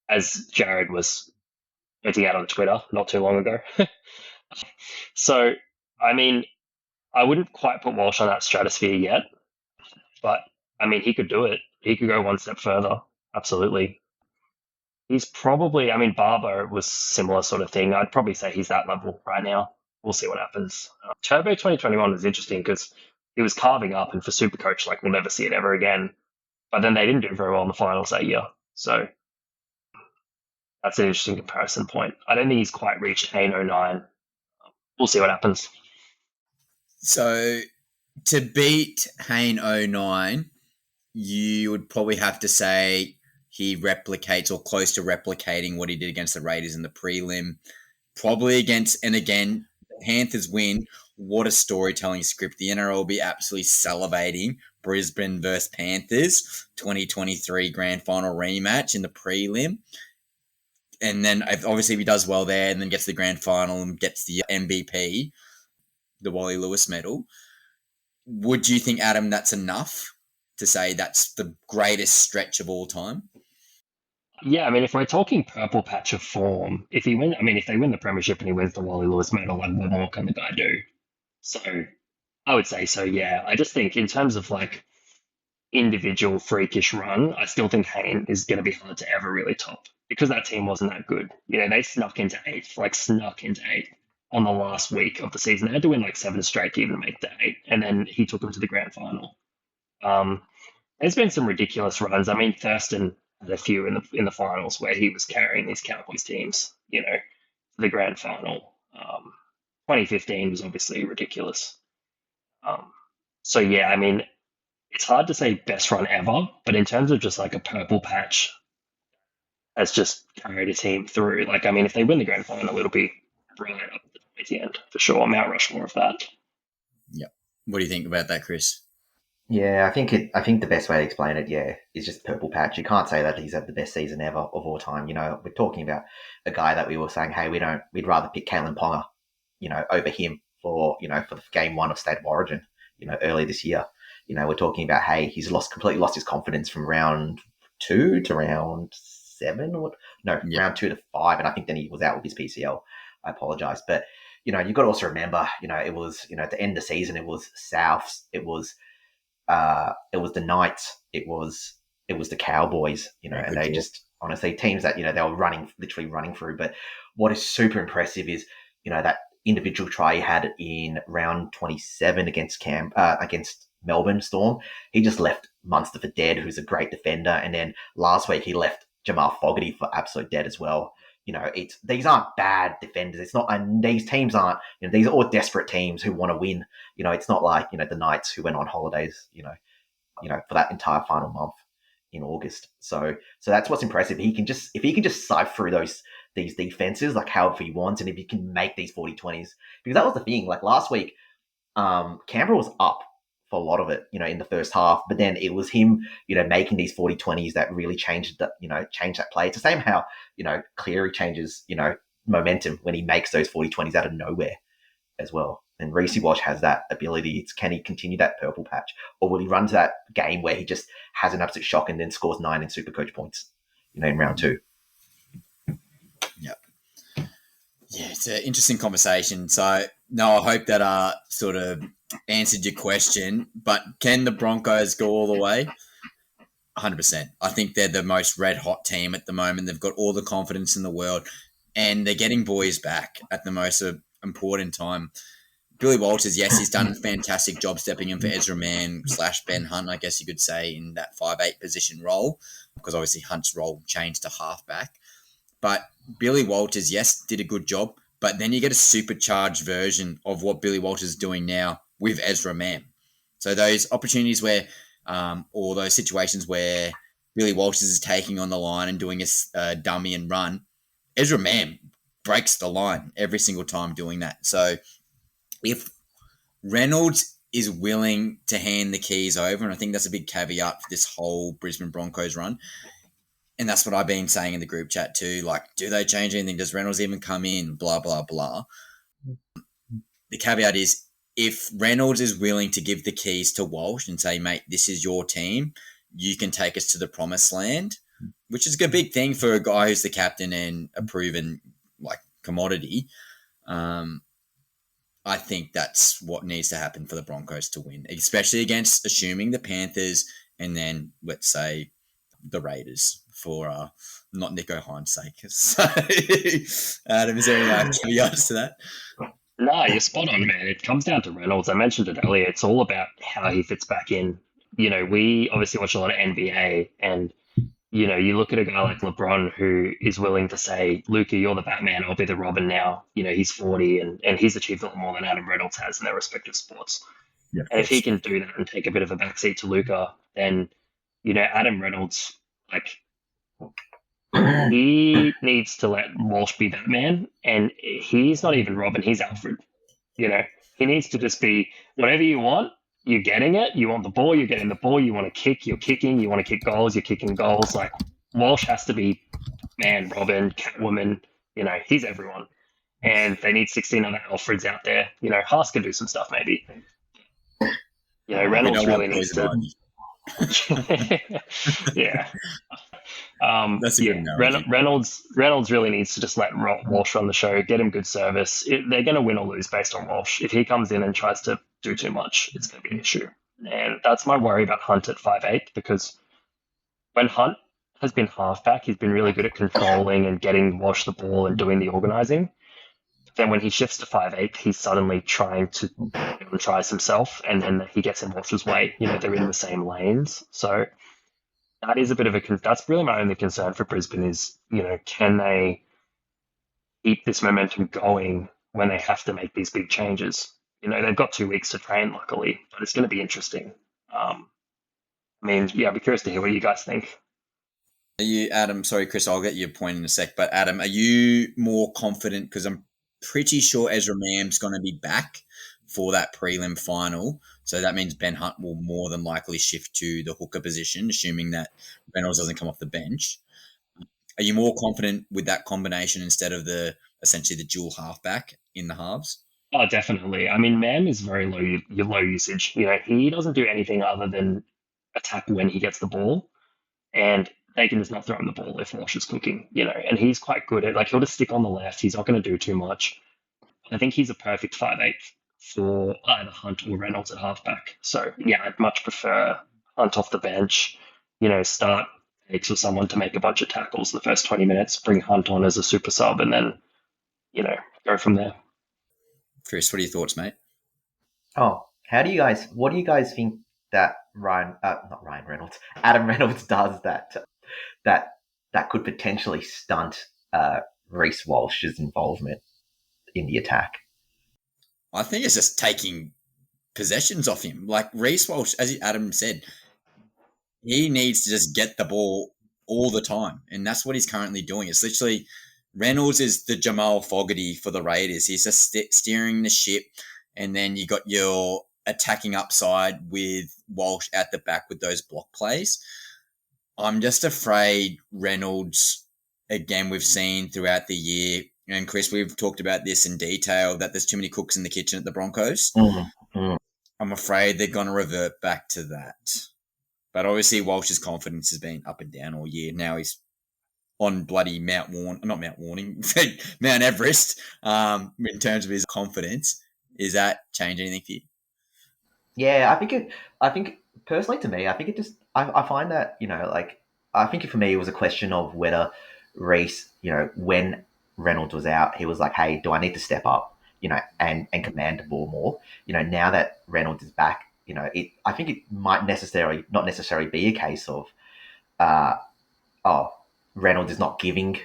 as Jared was pointing out on Twitter not too long ago. So, I wouldn't quite put Walsh on that stratosphere yet, but he could do it. He could go one step further. Absolutely. He's probably, Barber was similar sort of thing. I'd probably say he's that level right now. We'll see what happens. Turbo 2021 was interesting because he was carving up, and for Supercoach, we'll never see it ever again. But then they didn't do very well in the finals that year. So that's an interesting comparison point. I don't think he's quite reached Hayne 09. We'll see what happens. So to beat Hayne 09, you would probably have to say he replicates or close to replicating what he did against the Raiders in the prelim. Probably against, and again, Panthers win. What a storytelling script. The NRL will be absolutely salivating. Brisbane versus Panthers, 2023 grand final rematch in the prelim. And then obviously if he does well there and then gets the grand final and gets the MVP, the Wally Lewis medal, would you think, Adam, that's enough to say that's the greatest stretch of all time? Yeah, if we're talking purple patch of form, if they win the premiership and he wins the Wally Lewis medal, what more can the guy do? So I would say so, yeah. I just think in terms of individual freakish run, I still think Hayne is going to be hard to ever really top because that team wasn't that good. They snuck into eighth on the last week of the season. They had to win 7 straight to even make the 8, and then he took them to the grand final. There's been some ridiculous runs. Thurston had a few in the finals where he was carrying these Cowboys teams, to the grand final. 2015 was obviously ridiculous. So yeah, I mean, it's hard to say best run ever, but in terms of just like a purple patch has just carried a team through. Like, I mean, if they win the grand final, it'll be right up at the end for sure. Mount Rushmore of that. Yep. What do you think about that, Chris? Yeah, I think the best way to explain it, yeah, is just purple patch. You can't say that he's had the best season ever of all time. You know, we're talking about a guy that we were saying, hey, we'd rather pick Kalen Ponga, you know, over him for the game 1 of State of Origin, you know, early this year. You know, we're talking about, hey, he's completely lost his confidence from round 2 to round 7 or no, Yeah. round 2 to 5, and I think then he was out with his PCL. I apologize, but you know, you've got to also remember, you know, it was, you know, at the end of the season, it was Souths, it was the Knights, it was the Cowboys, you know, and they just honestly teams that, you know, they were literally running through. But what is super impressive is, you know, that individual try he had in round 27 against Melbourne Storm. He just left Munster for dead, who's a great defender, and then last week he left Jamal Fogarty for absolute dead as well. You know, these aren't bad defenders. It's not, and these teams aren't, you know, these are all desperate teams who want to win. You know, it's not like, you know, the Knights who went on holidays, you know, for that entire final month in August. So that's what's impressive. If he can just sift through these defenses like however he wants, and if he can make these 40-20s, because that was the thing. Like last week, Canberra was up for a lot of it, you know, in the first half, but then it was him, you know, making these 40-20s that really changed that play. It's the same how, you know, Cleary changes, you know, momentum when he makes those 40-20s out of nowhere as well. And Reece Walsh has that ability. Can he continue that purple patch, or will he run to that game where he just has an absolute shock and then scores 9 in SuperCoach points, you know, in round 2? Yep. Yeah, it's an interesting conversation. So, no, I hope that sort of answered your question. But can the Broncos go all the way? 100%. I think they're the most red-hot team at the moment. They've got all the confidence in the world, and they're getting boys back at the most important time. Billy Walters, yes, he's done a fantastic job stepping in for Ezra Mann / Ben Hunt, I guess you could say, in that 5'8" position role, because obviously Hunt's role changed to halfback. But Billy Walters, yes, did a good job, but then you get a supercharged version of what Billy Walters is doing now with Ezra Mann. So those opportunities where, or those situations where Billy Walters is taking on the line and doing a dummy and run, Ezra Mann breaks the line every single time doing that. So if Reynolds is willing to hand the keys over, and I think that's a big caveat for this whole Brisbane Broncos run, and that's what I've been saying in the group chat too, like, do they change anything? Does Reynolds even come in? Blah, blah, blah. The caveat is, if Reynolds is willing to give the keys to Walsh and say, mate, this is your team, you can take us to the promised land, which is a big thing for a guy who's the captain and a proven like commodity. I think that's what needs to happen for the Broncos to win, especially against assuming the Panthers and then, let's say, the Raiders for not Nico Hines' sake. So, Adam, is there any caveats to that? No, you're spot on, man. It comes down to Reynolds. I mentioned it earlier. It's all about how he fits back in. You know, we obviously watch a lot of NBA, and, you know, you look at a guy like LeBron who is willing to say, Luka, you're the Batman, I'll be the Robin now. You know, he's 40 and he's achieved a lot more than Adam Reynolds has in their respective sports. Yeah, and if he can do that and take a bit of a backseat to Luka, then, you know, Adam Reynolds, like, he needs to let Walsh be Batman, and he's not even Robin, he's Alfred. You know, he needs to just be whatever you want, you're getting it. You want the ball, you're getting the ball. You want to kick, you're kicking. You want to kick goals, you're kicking goals. Like, Walsh has to be man, Robin, Catwoman. You know, he's everyone. And they need 16 other Alfreds out there. You know, Haas can do some stuff maybe. You know, Reynolds really needs to. Yeah. That's a good analogy. Reynolds really needs to just let Walsh run the show, get him good service. They're going to win or lose based on Walsh. If he comes in and tries to do too much, it's going to be an issue. And that's my worry about Hunt at 5'8", because when Hunt has been halfback, he's been really good at controlling and getting Walsh the ball and doing the organising. Then when he shifts to 5'8", he's suddenly trying to tries himself, and then he gets in Walsh's way. You know, they're in the same lanes. So that is a bit of that's really my only concern for Brisbane is, you know, can they keep this momentum going when they have to make these big changes? they've got 2 weeks to train, luckily, but it's going to be interesting. I'd be curious to hear what you guys think. Are you, Adam? Sorry, Chris, I'll get your point in a sec. But Adam, are you more confident? Because I'm pretty sure Ezra Mam's going to be back for that prelim final. So that means Ben Hunt will more than likely shift to the hooker position, assuming that Reynolds doesn't come off the bench. Are you more confident with that combination instead of essentially the dual halfback in the halves? Oh, definitely. I mean, Mam is very low usage. He doesn't do anything other than attack when he gets the ball, and they can just not throw him the ball if Walsh is cooking. And he's quite good at he'll just stick on the left. He's not going to do too much. I think he's a perfect 5'8" for either Hunt or Reynolds at halfback. So yeah, I'd much prefer Hunt off the bench. Start Hicks or someone to make a bunch of tackles the first 20 minutes. Bring Hunt on as a super sub, and then go from there. Chris, what are your thoughts, mate? Oh, what do you guys think that Adam Reynolds does that could potentially stunt Reece Walsh's involvement in the attack? I think it's just taking possessions off him. Like Reece Walsh, as Adam said, he needs to just get the ball all the time, and that's what he's currently doing. It's literally Reynolds is the Jamal Fogarty for the Raiders. He's just steering the ship, and then you got your attacking upside with Walsh at the back with those block plays. I'm just afraid Reynolds, again, we've seen throughout the year, and Chris, we've talked about this in detail, that there's too many cooks in the kitchen at the Broncos. Mm-hmm. I'm afraid they're going to revert back to that. But obviously Walsh's confidence has been up and down all year. Now he's on bloody Mount Everest in terms of his confidence. Is that change anything for you? Yeah, I think personally to me, I think it just, I find that, I think for me it was a question of whether Reece, when Reynolds was out, he was like, hey, do I need to step up, and command the ball more? Now that Reynolds is back, I think it might not necessarily be a case of, Reynolds is not giving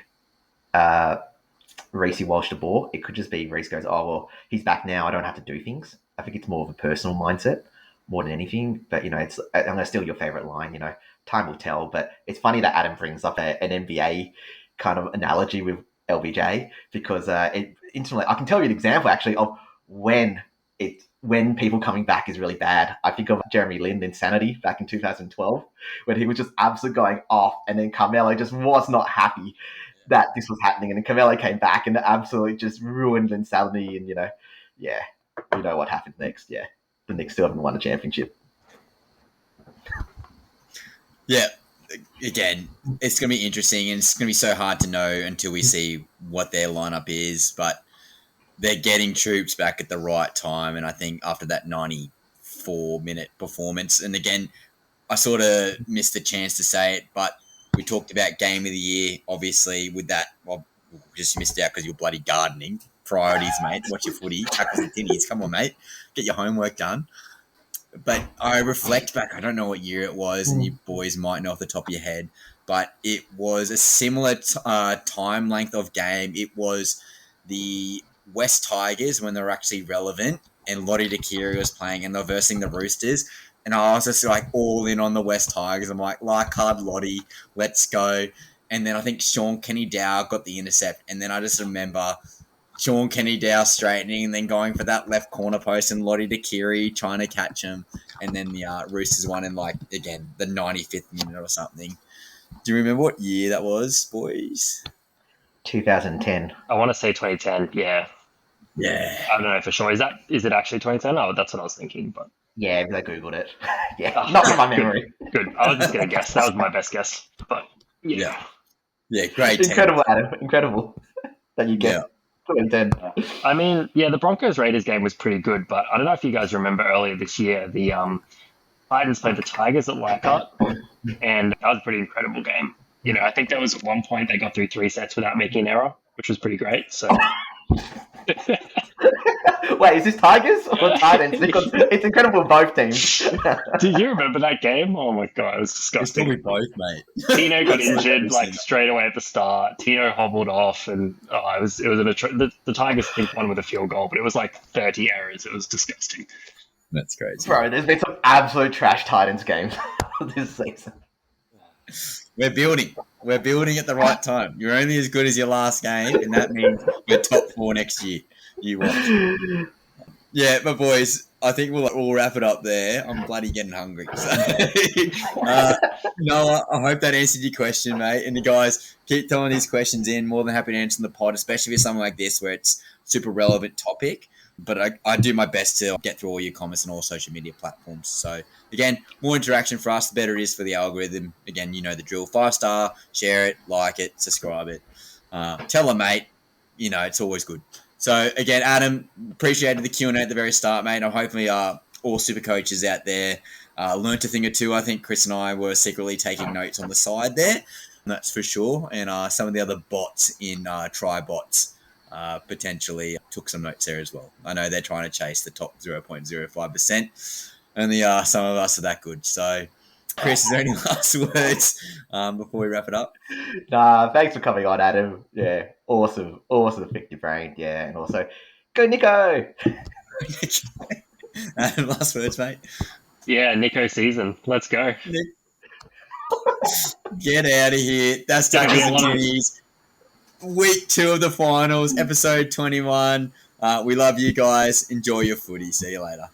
Reece Walsh the ball. It could just be Reece goes, oh, well, he's back now, I don't have to do things. I think it's more of a personal mindset more than anything. But, I'm going to steal your favorite line, time will tell. But it's funny that Adam brings up an NBA kind of analogy with LBJ, because it instantly, I can tell you an example actually of when people coming back is really bad. I think of Jeremy Lin Insanity back in 2012, when he was just absolutely going off, and then Carmelo just was not happy that this was happening, and then Carmelo came back and absolutely just ruined Insanity, and what happened next. Yeah, the Knicks still haven't won a championship. Yeah, again, it's going to be interesting, and it's going to be so hard to know until we see what their lineup is, but they're getting troops back at the right time. And I think after that 94-minute performance, and again, I sort of missed the chance to say it, but we talked about game of the year, obviously, with that. Well, just missed out because you're bloody gardening. Priorities, mate. Watch your footy. Tackles and tinnies. Come on, mate. Get your homework done. But I reflect back, I don't know what year it was, and you boys might know off the top of your head, but it was a similar time length of game. It was the West Tigers when they were actually relevant, and Lottie Dakiri was playing, and they're versing the Roosters, and I was just like all in on the West Tigers. I'm like hard Lottie, let's go. And then I think Sean Kenny-Dow got the intercept, and then I just remember Sean Kenny-Dow straightening and then going for that left corner post, and Lottie Dakiri trying to catch him, and then the Roosters won in the 95th minute or something. Do you remember what year that was, boys? 2010. I want to say 2010. Yeah. I don't know for sure. Is it actually 2010? Oh, that's what I was thinking. But yeah, I googled it. Not from my memory. Good. I was just gonna guess. That was my best guess. But yeah, great. Incredible, Adam. Incredible that you get 2010. I mean, the Broncos Raiders game was pretty good, but I don't know if you guys remember earlier this year the Titans played the Tigers at Leichhardt, and that was a pretty incredible game. I think there was at one point they got through 3 sets without making an error, which was pretty great. So Wait, is this Tigers or Titans? Because it's incredible both teams. Do you remember that game? Oh my god, it was It's disgusting. probably both, mate. Tino got It's like injured like listen. straight away at the start. Tino hobbled off, and it was the Tigers I think won with a field goal, but it was like 30 errors. It was disgusting. That's crazy. Bro, there's been some absolute trash Titans games this season. We're building. We're building at the right time. You're only as good as your last game, and that means we're top 4 next year. You watch. Yeah, but boys, I think we'll wrap it up there. I'm bloody getting hungry. So, Noah, I hope that answered your question, mate. And you guys keep throwing these questions in. More than happy to answer in the pod, especially with something like this where it's super relevant topic. But I do my best to get through all your comments on all social media platforms. So, again, more interaction for us, the better it is for the algorithm. Again, you know the drill. 5-star, share it, like it, subscribe it. Tell a mate. You know, it's always good. So, again, Adam, appreciated the Q&A at the very start, mate. And hopefully all super coaches out there learnt a thing or two. I think Chris and I were secretly taking notes on the side there. That's for sure. And some of the other bots in TryBots potentially took some notes there as well. I know they're trying to chase the top 0.05%. Only some of us are that good. So, Chris, is there any last words before we wrap it up? Nah, thanks for coming on, Adam. Yeah, awesome to pick your brain. Yeah, and also, go Nico! Adam, last words, mate. Yeah, Nico season. Let's go. Get out of here. That's Tackles and Tinnies. Week 2 of the finals, episode 21. We love you guys. Enjoy your footy. See you later.